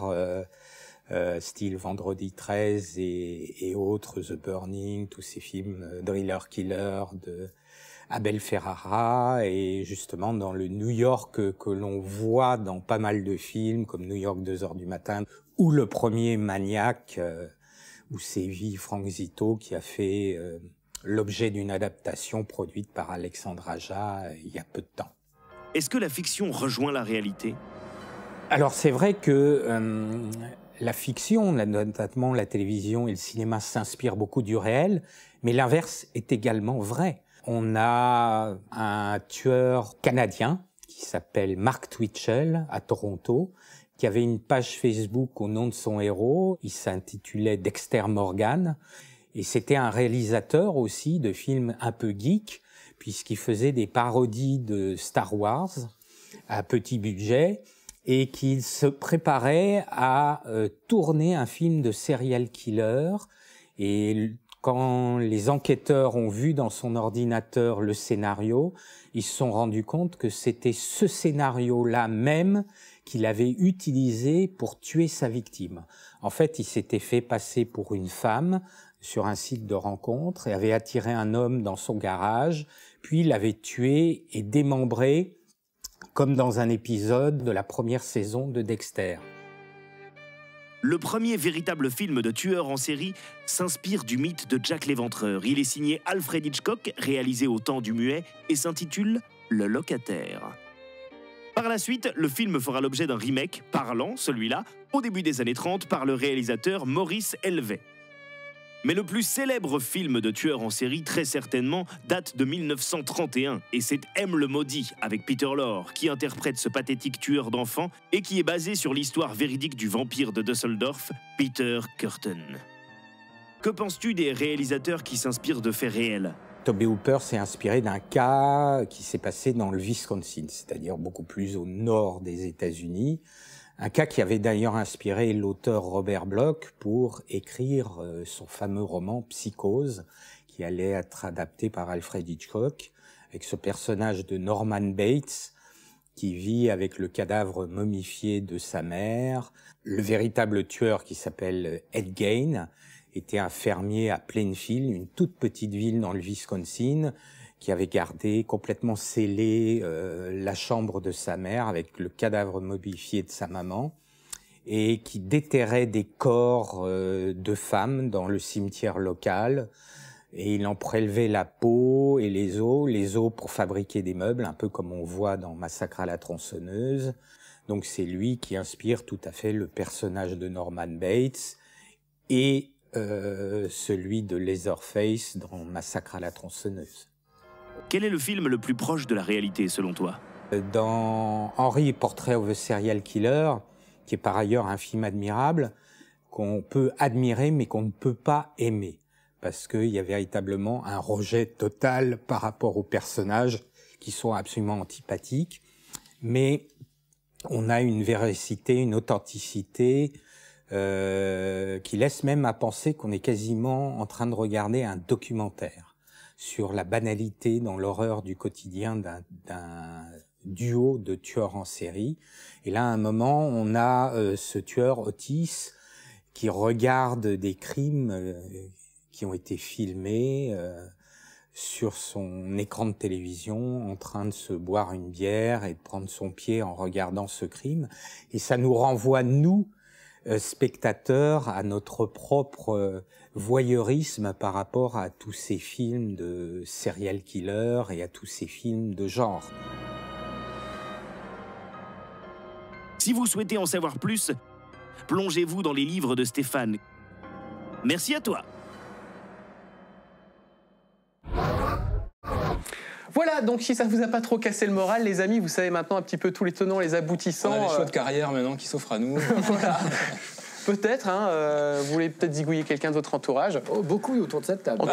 style Vendredi 13 et autres, The Burning, tous ces films Driller Killer de Abel Ferrara, et justement dans le New York que l'on voit dans pas mal de films comme New York 2h du matin ou le premier Maniac où sévit Frank Zito, qui a fait l'objet d'une adaptation produite par Alexandre Aja il y a peu de temps. Est-ce que la fiction rejoint la réalité ? Alors c'est vrai que la fiction, notamment la télévision et le cinéma, s'inspirent beaucoup du réel, mais l'inverse est également vrai. On a un tueur canadien qui s'appelle Mark Twitchell à Toronto, qui avait une page Facebook au nom de son héros. Il s'intitulait Dexter Morgan, et c'était un réalisateur aussi de films un peu geek, puisqu'il faisait des parodies de Star Wars à petit budget, et qu'il se préparait à tourner un film de serial killer. Et quand les enquêteurs ont vu dans son ordinateur le scénario, ils se sont rendus compte que c'était ce scénario-là même qu'il avait utilisé pour tuer sa victime. En fait, il s'était fait passer pour une femme sur un site de rencontre et avait attiré un homme dans son garage, puis l'avait tué et démembré, comme dans un épisode de la première saison de Dexter. Le premier véritable film de tueur en série s'inspire du mythe de Jack l'Éventreur. Il est signé Alfred Hitchcock, réalisé au temps du muet, et s'intitule Le Locataire. Par la suite, le film fera l'objet d'un remake, parlant, celui-là, au début des années 30, par le réalisateur Maurice Helvet. Mais le plus célèbre film de tueur en série, très certainement, date de 1931, et c'est M le Maudit, avec Peter Lorre, qui interprète ce pathétique tueur d'enfants et qui est basé sur l'histoire véridique du vampire de Düsseldorf, Peter Kürten. Que penses-tu des réalisateurs qui s'inspirent de faits réels ? Tobe Hooper s'est inspiré d'un cas qui s'est passé dans le Wisconsin, c'est-à-dire beaucoup plus au nord des États-Unis. Un cas qui avait d'ailleurs inspiré l'auteur Robert Bloch pour écrire son fameux roman Psychose, qui allait être adapté par Alfred Hitchcock, avec ce personnage de Norman Bates, qui vit avec le cadavre momifié de sa mère. Le véritable tueur, qui s'appelle Ed Gein, était un fermier à Plainfield, une toute petite ville dans le Wisconsin, qui avait gardé complètement scellé la chambre de sa mère avec le cadavre momifié de sa maman, et qui déterrait des corps de femmes dans le cimetière local, et il en prélevait la peau et les os pour fabriquer des meubles, un peu comme on voit dans Massacre à la tronçonneuse. Donc c'est lui qui inspire tout à fait le personnage de Norman Bates et celui de Leatherface dans Massacre à la tronçonneuse. Quel est le film le plus proche de la réalité selon toi? Dans Henry, Portrait of a Serial Killer, qui est par ailleurs un film admirable, qu'on peut admirer mais qu'on ne peut pas aimer, parce qu'il y a véritablement un rejet total par rapport aux personnages qui sont absolument antipathiques, mais on a une véracité, une authenticité qui laisse même à penser qu'on est quasiment en train de regarder un documentaire sur la banalité dans l'horreur du quotidien d'un duo de tueurs en série. Et là, à un moment, on a ce tueur Otis qui regarde des crimes qui ont été filmés sur son écran de télévision, en train de se boire une bière et de prendre son pied en regardant ce crime. Et ça nous renvoie, nous, spectateurs, à notre propre voyeurisme par rapport à tous ces films de serial killers et à tous ces films de genre. Si vous souhaitez en savoir plus, plongez-vous dans les livres de Stéphane. Merci à toi. Voilà, donc si ça vous a pas trop cassé le moral, les amis, vous savez maintenant un petit peu tous les tenants, les aboutissants. On a les choix de carrière maintenant qui s'offrent à nous. Voilà. Peut-être, hein, vous voulez peut-être zigouiller quelqu'un de votre entourage. Oh, beaucoup autour de cette table.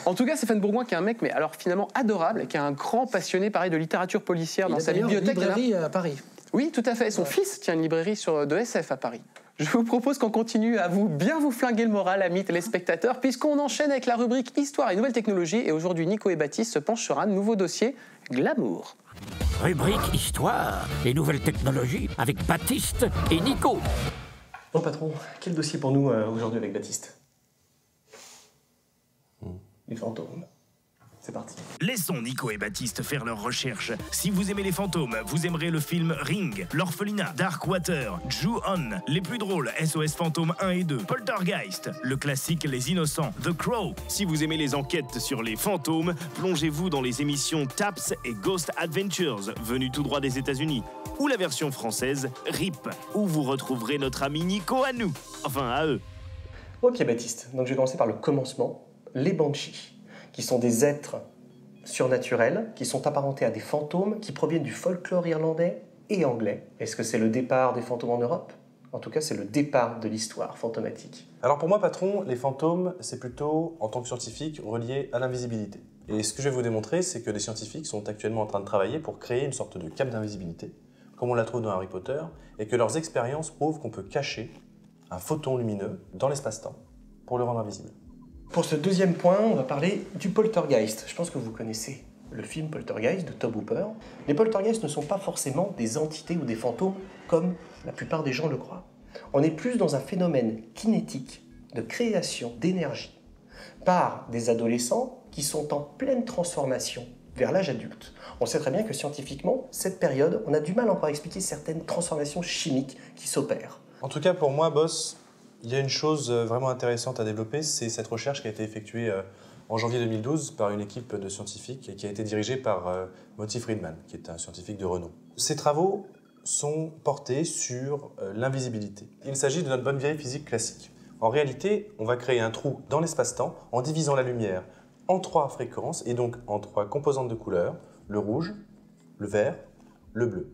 En tout cas, Stéphane Bourgoin, qui est un mec, mais alors finalement adorable, qui est un grand passionné, pareil, de littérature policière dans sa bibliothèque. Il a une librairie à Paris. Oui, tout à fait. Son fils tient une librairie de SF à Paris. Je vous propose qu'on continue à bien vous flinguer le moral, amis téléspectateurs, puisqu'on enchaîne avec la rubrique Histoire et Nouvelles Technologies. Et aujourd'hui, Nico et Baptiste se penchent sur un nouveau dossier, Glamour. Rubrique Histoire et Nouvelles Technologies avec Baptiste et Nico. Bon patron, quel dossier pour nous aujourd'hui avec Baptiste? Les fantômes. C'est parti. Laissons Nico et Baptiste faire leurs recherches. Si vous aimez les fantômes, vous aimerez le film Ring, L'Orphelinat, Darkwater, Ju-On, les plus drôles, SOS Fantômes 1 et 2, Poltergeist, le classique Les Innocents, The Crow. Si vous aimez les enquêtes sur les fantômes, plongez-vous dans les émissions Taps et Ghost Adventures, venues tout droit des États-Unis, ou la version française RIP, où vous retrouverez notre ami Nico à nous, enfin à eux. Ok Baptiste, donc je vais commencer par le commencement, les Banshees, qui sont des êtres surnaturels, qui sont apparentés à des fantômes, qui proviennent du folklore irlandais et anglais. Est-ce que c'est le départ des fantômes en Europe? En tout cas, c'est le départ de l'histoire fantomatique. Alors pour moi, patron, les fantômes, c'est plutôt, en tant que scientifique, relié à l'invisibilité. Et ce que je vais vous démontrer, c'est que les scientifiques sont actuellement en train de travailler pour créer une sorte de cape d'invisibilité, comme on la trouve dans Harry Potter, et que leurs expériences prouvent qu'on peut cacher un photon lumineux dans l'espace-temps pour le rendre invisible. Pour ce deuxième point, on va parler du poltergeist. Je pense que vous connaissez le film Poltergeist de Tobe Hooper. Les poltergeists ne sont pas forcément des entités ou des fantômes comme la plupart des gens le croient. On est plus dans un phénomène kinétique de création d'énergie par des adolescents qui sont en pleine transformation vers l'âge adulte. On sait très bien que scientifiquement, cette période, on a du mal encore à expliquer certaines transformations chimiques qui s'opèrent. En tout cas, pour moi, boss, il y a une chose vraiment intéressante à développer, c'est cette recherche qui a été effectuée en janvier 2012 par une équipe de scientifiques et qui a été dirigée par Moti Friedman, qui est un scientifique de renom. Ces travaux sont portés sur l'invisibilité. Il s'agit de notre bonne vieille physique classique. En réalité, on va créer un trou dans l'espace-temps en divisant la lumière en 3 fréquences et donc en 3 composantes de couleurs, le rouge, le vert, le bleu.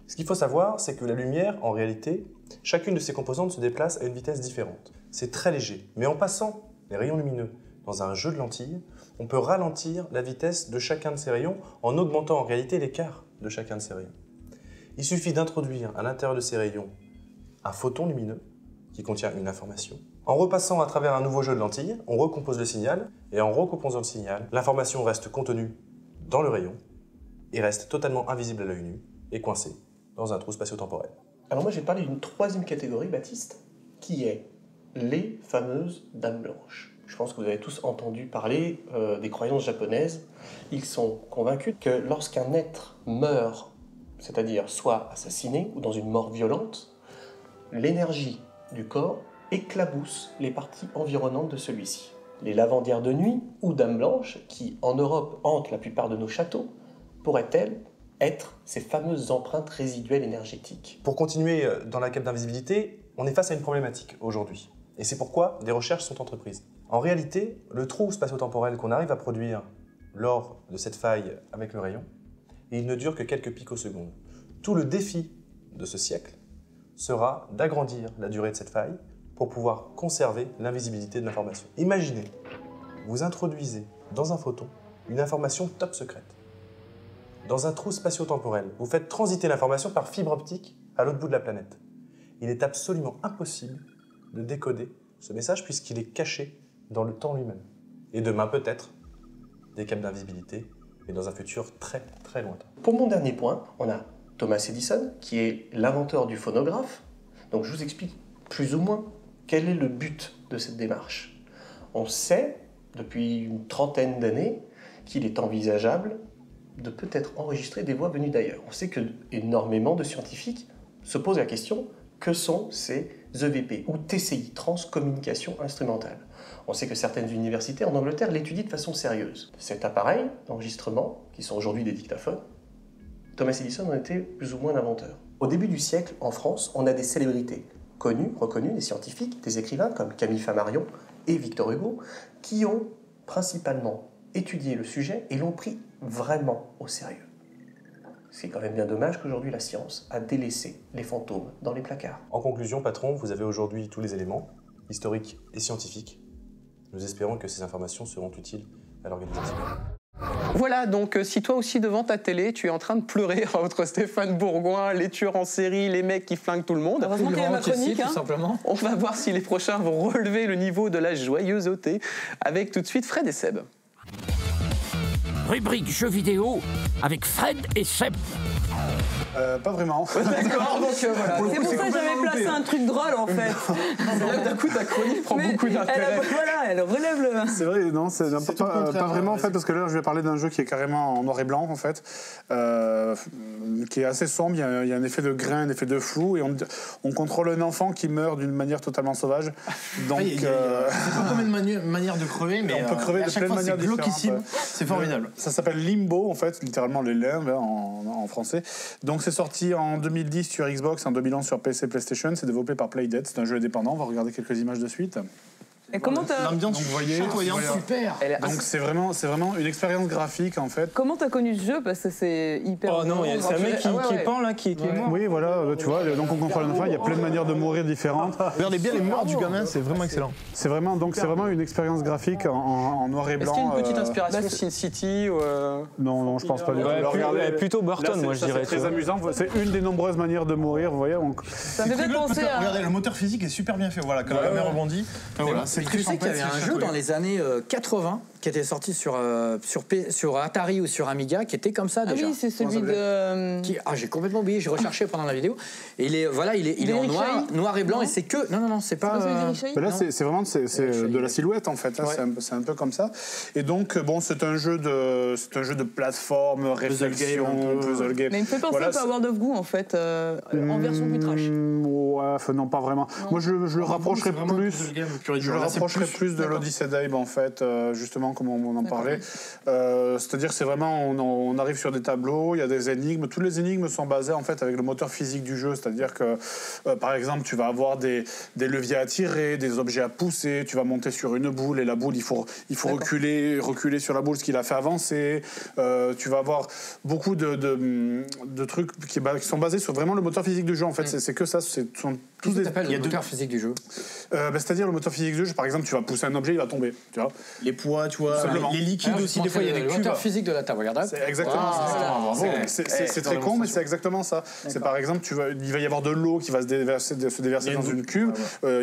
Ce qu'il faut savoir, c'est que la lumière, en réalité, chacune de ces composantes se déplace à une vitesse différente. C'est très léger, mais en passant les rayons lumineux dans un jeu de lentilles, on peut ralentir la vitesse de chacun de ces rayons en augmentant en réalité l'écart de chacun de ces rayons. Il suffit d'introduire à l'intérieur de ces rayons un photon lumineux qui contient une information. En repassant à travers un nouveau jeu de lentilles, on recompose le signal, et en recomposant le signal, l'information reste contenue dans le rayon et reste totalement invisible à l'œil nu et coincée dans un trou spatio-temporel. Alors moi, j'ai parlé d'une troisième catégorie, Baptiste, qui est les fameuses dames blanches. Je pense que vous avez tous entendu parler des croyances japonaises. Ils sont convaincus que lorsqu'un être meurt, c'est-à-dire soit assassiné ou dans une mort violente, l'énergie du corps éclabousse les parties environnantes de celui-ci. Les lavandières de nuit ou dames blanches, qui en Europe hantent la plupart de nos châteaux, pourraient-elles être ces fameuses empreintes résiduelles énergétiques. Pour continuer dans la quête d'invisibilité, on est face à une problématique aujourd'hui. Et c'est pourquoi des recherches sont entreprises. En réalité, le trou spatio-temporel qu'on arrive à produire lors de cette faille avec le rayon, il ne dure que quelques picosecondes. Tout le défi de ce siècle sera d'agrandir la durée de cette faille pour pouvoir conserver l'invisibilité de l'information. Imaginez, vous introduisez dans un photon une information top secrète. Dans un trou spatio-temporel, vous faites transiter l'information par fibre optique à l'autre bout de la planète. Il est absolument impossible de décoder ce message puisqu'il est caché dans le temps lui-même. Et demain, peut-être, des câbles d'invisibilité, mais dans un futur très très lointain. Pour mon dernier point, on a Thomas Edison, qui est l'inventeur du phonographe. Donc je vous explique plus ou moins quel est le but de cette démarche. On sait, depuis une trentaine d'années, qu'il est envisageable de peut-être enregistrer des voix venues d'ailleurs. On sait que énormément de scientifiques se posent la question, que sont ces EVP ou TCI, transcommunication instrumentale. On sait que certaines universités en Angleterre l'étudient de façon sérieuse. Cet appareil d'enregistrement, qui sont aujourd'hui des dictaphones, Thomas Edison en était plus ou moins l'inventeur. Au début du siècle, en France, on a des célébrités connues, reconnues, des scientifiques, des écrivains comme Camille Flammarion et Victor Hugo, qui ont principalement étudié le sujet et l'ont pris vraiment au sérieux. C'est quand même bien dommage qu'aujourd'hui la science a délaissé les fantômes dans les placards. En conclusion, patron, vous avez aujourd'hui tous les éléments, historiques et scientifiques. Nous espérons que ces informations seront utiles à l'organisation. Voilà, donc si toi aussi devant ta télé, tu es en train de pleurer entre Stéphane Bourgoin, les tueurs en série, les mecs qui flinguent tout le monde, heureusement qu'il y a ma chronique, tout simplement. On va voir si les prochains vont relever le niveau de la joyeuseté avec tout de suite Fred et Seb. Rubrique jeux vidéo avec Fred et Seb. Pas vraiment. D'accord, donc voilà. C'est pour ça que j'avais placé un truc drôle en fait. Là, d'un coup, ta chronique prend beaucoup d'intérêt. Voilà, elle relève le. C'est vrai, non, c'est pas vraiment en fait, parce que là, je vais parler d'un jeu qui est carrément en noir et blanc en fait, qui est assez sombre. Il y a un effet de grain, un effet de flou, et on contrôle un enfant qui meurt d'une manière totalement sauvage. Donc, c'est pas comme une manière de crever, mais on peut crever de plein de manières différentes. C'est formidable. Ça s'appelle Limbo en fait, littéralement les limbes en français. Donc c'est sorti en 2010 sur Xbox, en 2011 sur PC, PlayStation. C'est développé par Playdead, c'est un jeu indépendant. On va regarder quelques images de suite. Et comment t'as... L'ambiance chatoyante, super. Donc c'est vraiment une expérience graphique en fait. Comment t'as connu ce jeu? Parce que c'est hyper... Oh non, c'est un mec qui est pend là, qui est mort. Oui, voilà, tu vois, donc on contrôle un enfant, il y a plein de manières de mourir différentes. Regardez bien les morts du gamin, c'est vraiment excellent. C'est vraiment une expérience graphique en noir et blanc. Est-ce qu'il y a une petite inspiration Sin City ou Non, je pense pas du tout. Plutôt Burton, moi je dirais. C'est très amusant, c'est une des nombreuses manières de mourir, vous voyez. Ça me fait penser à... Regardez, le moteur physique est super bien fait, voilà, quand la caméra rebondit. Voilà, c'est très champêtre. Il y avait un jeu dans les années 80 qui était sorti sur Atari ou sur Amiga, qui était comme ça déjà. Ah oui, c'est celui de... j'ai complètement oublié, j'ai recherché pendant la vidéo. Et il est en noir et blanc, non. Et c'est que... Non, c'est pas... Là, c'est vraiment de la silhouette, en fait. Hein, ouais. C'est un peu comme ça. Et donc, bon, c'est un jeu de plateforme, réflexion, puzzle game. Mais il me fait penser un peu à World of Goo, en fait, en version plus trash. Ouais, non, pas vraiment. Non. Moi, je le rapprocherais plus de l'Odyssey d'Abe, en fait, justement, comme on en parlait. C'est-à-dire, c'est vraiment, on arrive sur des tableaux, il y a des énigmes. Toutes les énigmes sont basées, en fait, avec le moteur physique du jeu. C'est-à-dire que, par exemple, tu vas avoir des leviers à tirer, des objets à pousser, tu vas monter sur une boule, et la boule, il faut reculer sur la boule, ce qui la fait avancer. Tu vas avoir beaucoup de trucs qui sont basés sur vraiment le moteur physique du jeu, en fait. C'est que ça, tous des... Il y a le moteur physique du jeu. C'est-à-dire le moteur physique du jeu, par exemple, tu vas pousser un objet, il va tomber, tu vois. Les poids, tu vois, les liquides aussi, des fois il y a des cubes. Le moteur physique de la table, regarde. C'est exactement ça. C'est très con, mais c'est exactement ça. C'est par exemple, il va y avoir de l'eau qui va se déverser dans une cuve.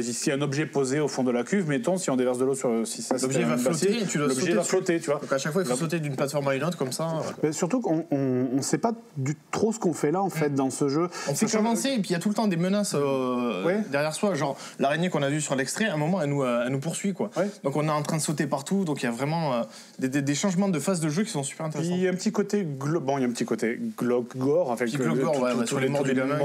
S'il y a un objet posé au fond de la cuve, mettons, si on déverse de l'eau si ça l'objet va flotter, l'objet va flotter, tu vois. Donc à chaque fois, il faut sauter d'une plateforme à une autre comme ça. Mais surtout qu'on ne sait pas trop ce qu'on fait là, en fait, dans ce jeu. On peut avancer, et puis il y a tout le temps des menaces derrière soi, genre l'araignée qu'on a vue sur l'extrait, à un moment elle nous poursuit quoi. Donc on est en train de sauter partout, donc il y a vraiment vraiment des changements de phase de jeu qui sont super intéressants. Il y a un petit côté gore avec sur les morts du gamin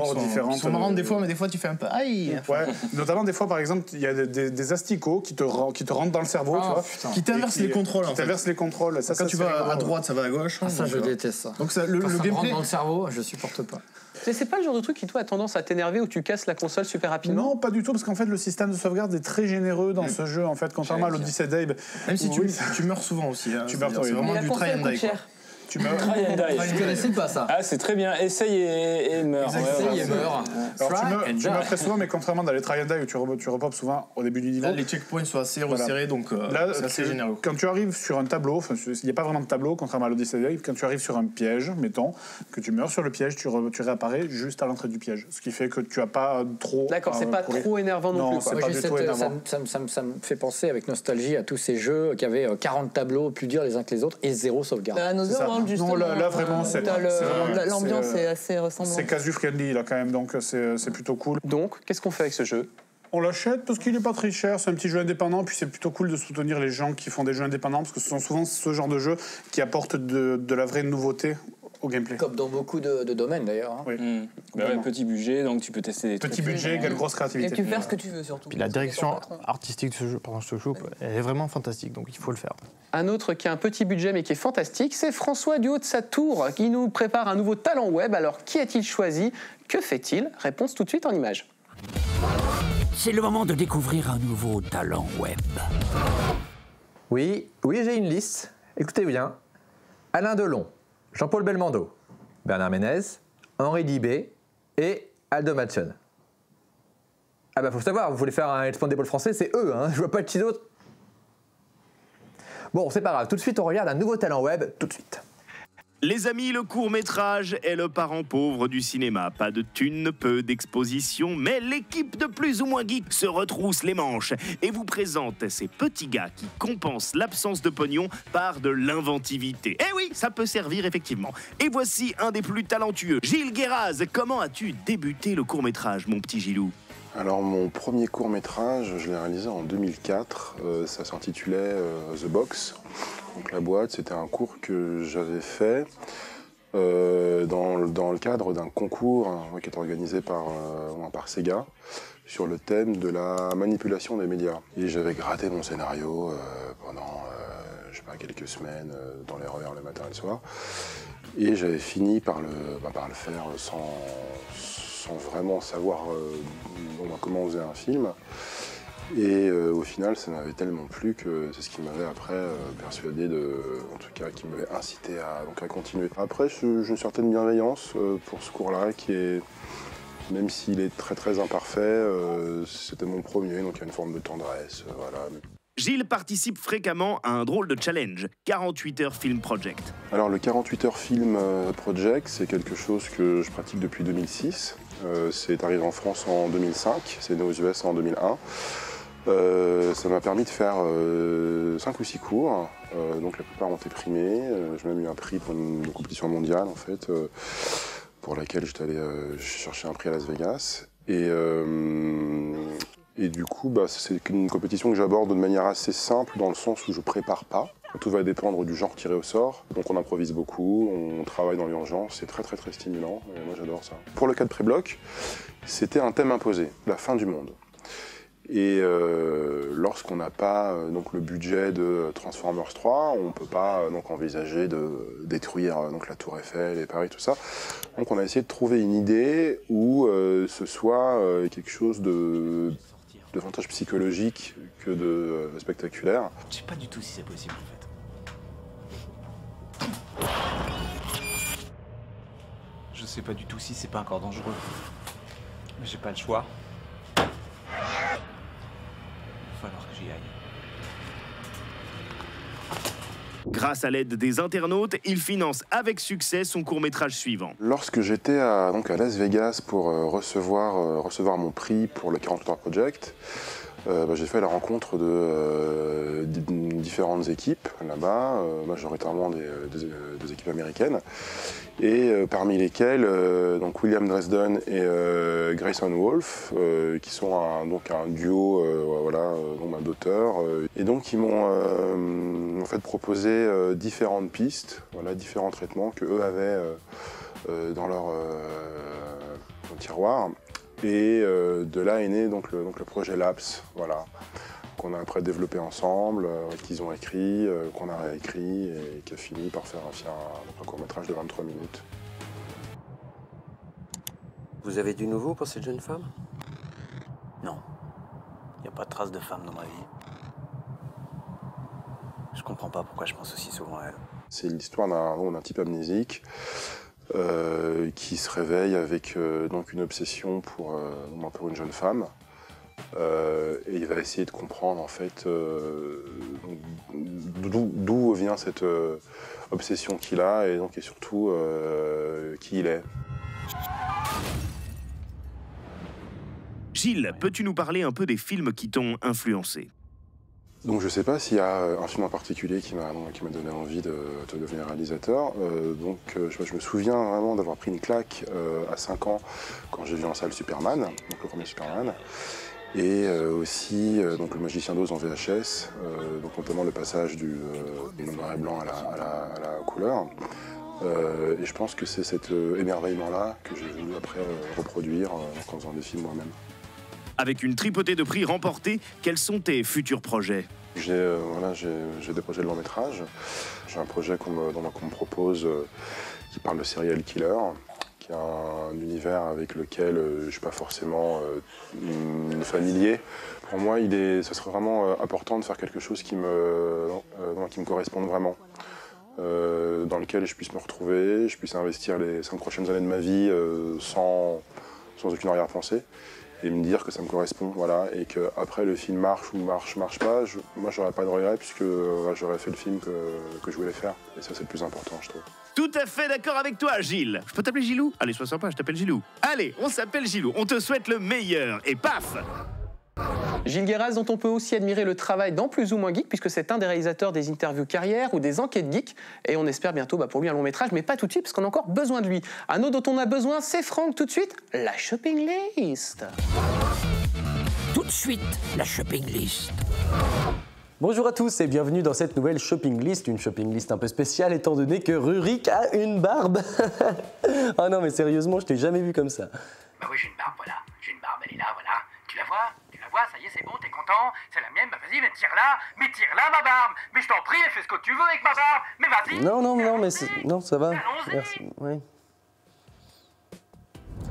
qui sont marrantes des fois, mais des fois tu fais un peu aïe. Ouais, notamment des fois par exemple il y a des asticots qui te rentrent dans le cerveau, tu vois, qui t'inversent les contrôles. Qui t'inversent les contrôles. Quand tu vas à droite, ça va à gauche. Ça je déteste ça. Donc le gameplay rentre dans le cerveau, je supporte pas. C'est pas le genre de truc qui, toi, a tendance à t'énerver où tu casses la console super rapidement? Non, pas du tout, parce qu'en fait, le système de sauvegarde est très généreux dans ce jeu, en fait, contrairement à l'Odyssey d'Abe. Même si tu meurs souvent aussi. Tu meurs, c'est vraiment du try and die. Tu meurs. Je connaissais pas ça. Ah, c'est très bien. Essaye et meurs. Essaye et meurs. Alors, tu meurs très souvent, mais contrairement dans les try and die où tu repopes souvent au début du niveau. Là, les checkpoints sont assez resserrés, donc c'est assez généreux. Quand tu arrives sur un tableau, il n'y a pas vraiment de tableau, contrairement à l'Odyssey d'Abe, quand tu arrives sur un piège, mettons, que tu meurs sur le piège, tu réapparais juste à l'entrée du piège. Ce qui fait que tu n'as pas trop. D'accord, c'est pas trop énervant non plus. C'est pas du tout énervant. Ça me fait penser avec nostalgie à tous ces jeux qui avaient 40 tableaux plus durs les uns que les autres et zéro sauvegarde. Justement. L'ambiance est assez ressemblante. C'est casu-friendly là quand même, donc c'est plutôt cool. Donc, qu'est-ce qu'on fait avec ce jeu? On l'achète parce qu'il n'est pas très cher, c'est un petit jeu indépendant, puis c'est plutôt cool de soutenir les gens qui font des jeux indépendants, parce que ce sont souvent ce genre de jeux qui apportent de la vraie nouveauté au gameplay. Comme dans beaucoup de domaines d'ailleurs. Hein. Oui. Petit budget, donc tu peux tester des trucs. Petit budget égale grosse créativité. Et tu peux faire ce que tu veux surtout. Puis la direction artistique de ce jeu, elle est vraiment fantastique, donc il faut le faire. Un autre qui a un petit budget mais qui est fantastique, c'est François du haut de sa tour qui nous prépare un nouveau talent web. Alors qui a-t-il choisi? Que fait-il? Réponse tout de suite en images. C'est le moment de découvrir un nouveau talent web. Oui, j'ai une liste. Écoutez bien. Alain Delon, Jean-Paul Belmondo, Bernard Ménez, Henri Dibé et Aldo Machon. Ah bah faut savoir, vous voulez faire un Expandable français, c'est eux, hein, je vois pas qui d'autre. Bon, c'est pas grave, tout de suite on regarde un nouveau talent web, tout de suite. Les amis, le court-métrage est le parent pauvre du cinéma. Pas de thunes, peu d'exposition, mais l'équipe de Plus ou Moins Geek se retrousse les manches et vous présente ces petits gars qui compensent l'absence de pognon par de l'inventivité. Eh oui, ça peut servir effectivement. Et voici un des plus talentueux, Gilles Guéraz. Comment as-tu débuté le court-métrage, mon petit Gilou? Alors mon premier court-métrage, je l'ai réalisé en 2004, ça s'intitulait The Box. Donc la boîte, c'était un cours que j'avais fait dans le cadre d'un concours qui était organisé par Sega sur le thème de la manipulation des médias. Et j'avais gratté mon scénario pendant quelques semaines dans les RER le matin et le soir. Et j'avais fini par le faire sans vraiment savoir comment on faisait un film. Et au final, ça m'avait tellement plu que c'est ce qui m'avait après persuadé en tout cas, qui m'avait incité à continuer. Après, j'ai une certaine bienveillance pour ce cours-là, qui est, même s'il est très très imparfait, c'était mon premier, donc il y a une forme de tendresse, voilà. Gilles participe fréquemment à un drôle de challenge, 48 Heures Film Project. Alors le 48 Heures Film Project, c'est quelque chose que je pratique depuis 2006. C'est arrivé en France en 2005, c'est né aux US en 2001. Ça m'a permis de faire 5 ou 6 cours, donc la plupart ont été primés. J'ai même eu un prix pour une compétition mondiale en fait, pour laquelle j'étais allé chercher un prix à Las Vegas. Et du coup, c'est une compétition que j'aborde de manière assez simple, dans le sens où je prépare pas. Tout va dépendre du genre tiré au sort. Donc on improvise beaucoup, on travaille dans l'urgence, c'est très très très stimulant, et moi j'adore ça. Pour le cas de Pré-Bloc, c'était un thème imposé, la fin du monde. Et lorsqu'on n'a pas le budget de Transformers 3, on ne peut pas envisager de détruire la Tour Eiffel et Paris, tout ça. Donc on a essayé de trouver une idée où ce soit quelque chose de davantage psychologique que de spectaculaire. Je sais pas du tout si c'est possible en fait. Je sais pas du tout si c'est pas encore dangereux. Mais j'ai pas le choix. Il va falloir que j'y aille. Grâce à l'aide des internautes, il finance avec succès son court-métrage suivant. Lorsque j'étais à Las Vegas pour recevoir mon prix pour le 48 Heures Project, J'ai fait la rencontre de différentes équipes là-bas, majoritairement des équipes américaines, et parmi lesquelles donc William Dresden et Grayson Wolf, qui sont un duo d'auteurs, et donc ils m'ont en fait proposé différentes pistes, différents traitements que eux avaient dans leur tiroir. Et de là est né donc le projet Laps, qu'on a après développé ensemble, qu'ils ont écrit, qu'on a réécrit et qui a fini par faire un court-métrage de 23 minutes. Vous avez du nouveau pour cette jeune femme? Non. Il n'y a pas de trace de femme dans ma vie. Je comprends pas pourquoi je pense aussi souvent à elle. C'est l'histoire d'un type amnésique qui se réveille avec donc une obsession pour une jeune femme. Et il va essayer de comprendre en fait d'où vient cette obsession qu'il a et surtout qui il est. Gilles, peux-tu nous parler un peu des films qui t'ont influencé? Donc je ne sais pas s'il y a un film en particulier qui m'a donné envie de devenir réalisateur. Je me souviens vraiment d'avoir pris une claque à 5 ans quand j'ai vu en salle Superman, donc le premier Superman, et aussi donc le Magicien d'Oz en VHS, donc notamment le passage du noir et blanc à la couleur. Et je pense que c'est cet émerveillement-là que j'ai voulu après reproduire en faisant des films moi-même. Avec une tripotée de prix remportés, quels sont tes futurs projets? J'ai des projets de long métrage. J'ai un projet qu'on me propose qui parle de serial killer, qui a un univers avec lequel je ne suis pas forcément familier. Pour moi, ce serait vraiment important de faire quelque chose qui me corresponde vraiment. Dans lequel je puisse me retrouver, je puisse investir les 5 prochaines années de ma vie sans aucune arrière-pensée. Et me dire que ça me correspond, et qu'après le film marche ou marche pas, moi j'aurais pas de regrets puisque j'aurais fait le film que je voulais faire. Et ça c'est le plus important, je trouve. Tout à fait d'accord avec toi, Gilles. Je peux t'appeler Gilou? Allez, sois sympa, je t'appelle Gilou. Allez, on s'appelle Gilou, on te souhaite le meilleur, et paf! Gilles Guéraz, dont on peut aussi admirer le travail dans Plus ou moins Geek, puisque c'est un des réalisateurs des interviews carrière ou des enquêtes geek. Et on espère bientôt pour lui un long métrage, mais pas tout de suite, parce qu'on a encore besoin de lui. Un autre dont on a besoin, c'est Franck. Tout de suite, la shopping list. Tout de suite, la shopping list. Bonjour à tous et bienvenue dans cette nouvelle shopping list, une shopping list un peu spéciale étant donné que Rurik a une barbe. Ah non mais sérieusement, je t'ai jamais vu comme ça. Bah oui, j'ai une barbe, voilà. J'ai une barbe, elle est là, voilà. Tu la vois? Ça y est, c'est bon, t'es content? C'est la mienne, bah vas-y, mais tire-la, ma barbe. Mais je t'en prie, fais ce que tu veux avec ma barbe. Mais vas-y. Non, ça va. Merci. Ouais.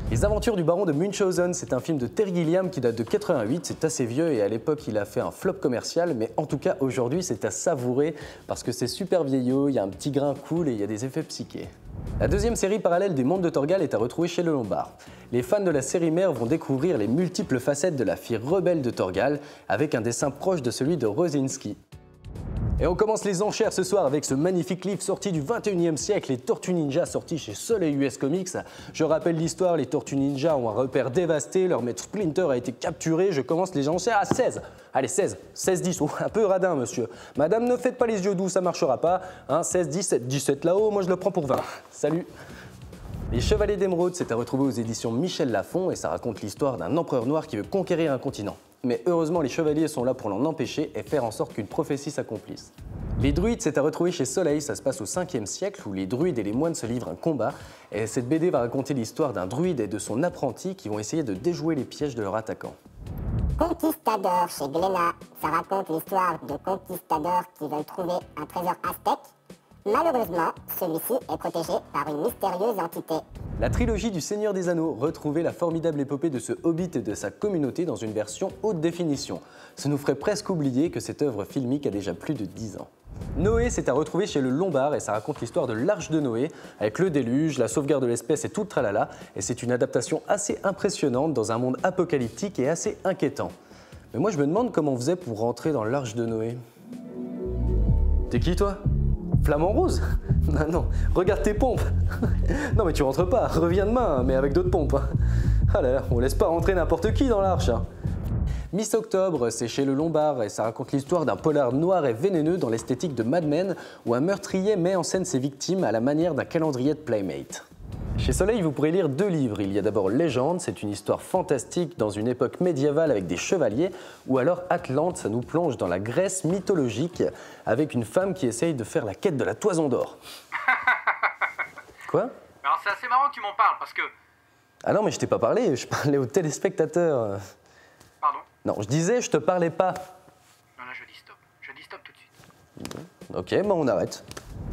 Les aventures du baron de Munchausen, c'est un film de Terry Gilliam qui date de 88, c'est assez vieux et à l'époque il a fait un flop commercial, mais en tout cas aujourd'hui c'est à savourer parce que c'est super vieillot, il y a un petit grain cool et il y a des effets psychés. La deuxième série parallèle des Mondes de Torgal est à retrouver chez Le Lombard. Les fans de la série mère vont découvrir les multiples facettes de la fille rebelle de Torgal avec un dessin proche de celui de Rosinski. Et on commence les enchères ce soir avec ce magnifique livre sorti du 21e siècle, les Tortues Ninja, sorti chez Soleil US Comics. Je rappelle l'histoire, les Tortues Ninja ont un repère dévasté, leur maître Splinter a été capturé, je commence les enchères à 16. Allez, 16, 16-10, oh, un peu radin monsieur. Madame, ne faites pas les yeux doux, ça marchera pas. 16, 17, 17 là-haut, moi je le prends pour 20. Salut. Les Chevaliers d'Émeraude, c'est à retrouver aux éditions Michel Lafon et ça raconte l'histoire d'un empereur noir qui veut conquérir un continent. Mais heureusement, les chevaliers sont là pour l'en empêcher et faire en sorte qu'une prophétie s'accomplisse. Les druides, c'est à retrouver chez Soleil, ça se passe au 5e siècle où les druides et les moines se livrent un combat. Et cette BD va raconter l'histoire d'un druide et de son apprenti qui vont essayer de déjouer les pièges de leur attaquant. Conquistador chez Glénat, ça raconte l'histoire de conquistadors qui veulent trouver un trésor aztèque. Malheureusement, celui-ci est protégé par une mystérieuse entité. La trilogie du Seigneur des Anneaux, retrouvez la formidable épopée de ce hobbit et de sa communauté dans une version haute définition. Ça nous ferait presque oublier que cette œuvre filmique a déjà plus de 10 ans. Noé, c'est à retrouver chez Le Lombard et ça raconte l'histoire de l'Arche de Noé, avec le déluge, la sauvegarde de l'espèce et tout le tralala. Et c'est une adaptation assez impressionnante dans un monde apocalyptique et assez inquiétant. Mais moi je me demande comment on faisait pour rentrer dans l'Arche de Noé. T'es qui toi ? Flamant rose? Non, regarde tes pompes. Non mais tu rentres pas, reviens demain, mais avec d'autres pompes. Ah là, on laisse pas rentrer n'importe qui dans l'arche. Miss Octobre, c'est chez Le Lombard et ça raconte l'histoire d'un polar noir et vénéneux dans l'esthétique de Mad Men où un meurtrier met en scène ses victimes à la manière d'un calendrier de Playmate. Chez Soleil, vous pourrez lire 2 livres. Il y a d'abord Légende, c'est une histoire fantastique dans une époque médiévale avec des chevaliers, ou alors Atlante, ça nous plonge dans la Grèce mythologique avec une femme qui essaye de faire la quête de la toison d'or. Quoi? Alors c'est assez marrant que tu m'en parles parce que... Ah non, mais je t'ai pas parlé, je parlais aux téléspectateurs. Pardon? Non, je disais, je te parlais pas. Non, là je dis stop. Je dis stop tout de suite. Ok, bon, on arrête.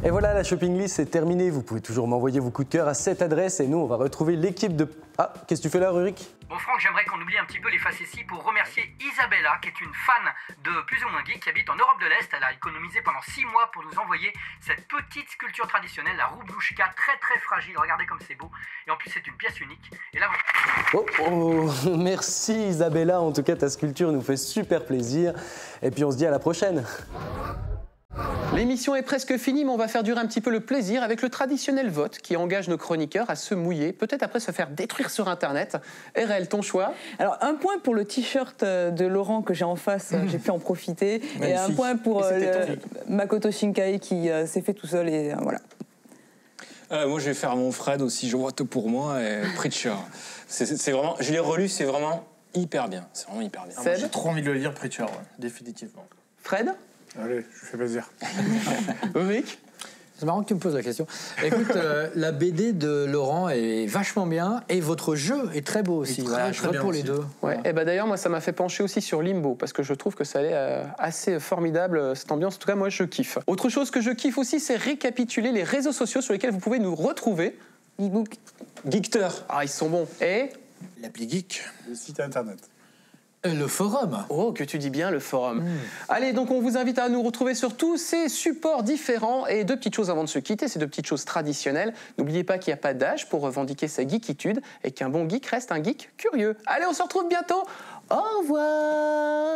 Et voilà, la shopping list c'est terminé. Vous pouvez toujours m'envoyer vos coups de cœur à cette adresse et nous, on va retrouver l'équipe de... Ah, qu'est-ce que tu fais là, Rurik? Bon Franck, j'aimerais qu'on oublie un petit peu les facéties pour remercier Isabella, qui est une fan de Plus ou moins Geek, qui habite en Europe de l'Est. Elle a économisé pendant 6 mois pour nous envoyer cette petite sculpture traditionnelle, la Roublouchka, très très fragile. Regardez comme c'est beau. Et en plus, c'est une pièce unique. Et là, Merci Isabella, en tout cas ta sculpture nous fait super plaisir. Et puis on se dit à la prochaine. L'émission est presque finie, mais on va faire durer un petit peu le plaisir avec le traditionnel vote qui engage nos chroniqueurs à se mouiller, peut-être après se faire détruire sur Internet. RL, ton choix? Alors, un point pour le t-shirt de Laurent que j'ai en face, j'ai pu en profiter. Magnifique. Et un point pour Makoto Shinkai qui s'est fait tout seul et voilà. Moi, je vais faire mon Fred aussi, je vote pour moi, et Preacher. C'est vraiment, je l'ai relu, c'est vraiment hyper bien. C'est vraiment hyper bien. Moi, j'ai trop envie de le lire, Preacher, ouais, définitivement. Fred? Allez, je fais plaisir. Ulrich? C'est marrant que tu me poses la question. Écoute, la BD de Laurent est vachement bien et votre jeu est très beau aussi. Voilà, je vote pour les deux. Ouais. Voilà. Et bah d'ailleurs, moi, ça m'a fait pencher aussi sur Limbo parce que je trouve que ça allait assez formidable cette ambiance. En tout cas, moi, je kiffe. Autre chose que je kiffe aussi, c'est récapituler les réseaux sociaux sur lesquels vous pouvez nous retrouver. E-book. Geekter. Ah, ils sont bons. Et l'appli Geek, le site internet. Le forum. Oh, que tu dis bien, le forum. Allez, donc on vous invite à nous retrouver sur tous ces supports différents. Et 2 petites choses avant de se quitter, ces 2 petites choses traditionnelles. N'oubliez pas qu'il n'y a pas d'âge pour revendiquer sa geekitude et qu'un bon geek reste un geek curieux. Allez, on se retrouve bientôt. Au revoir.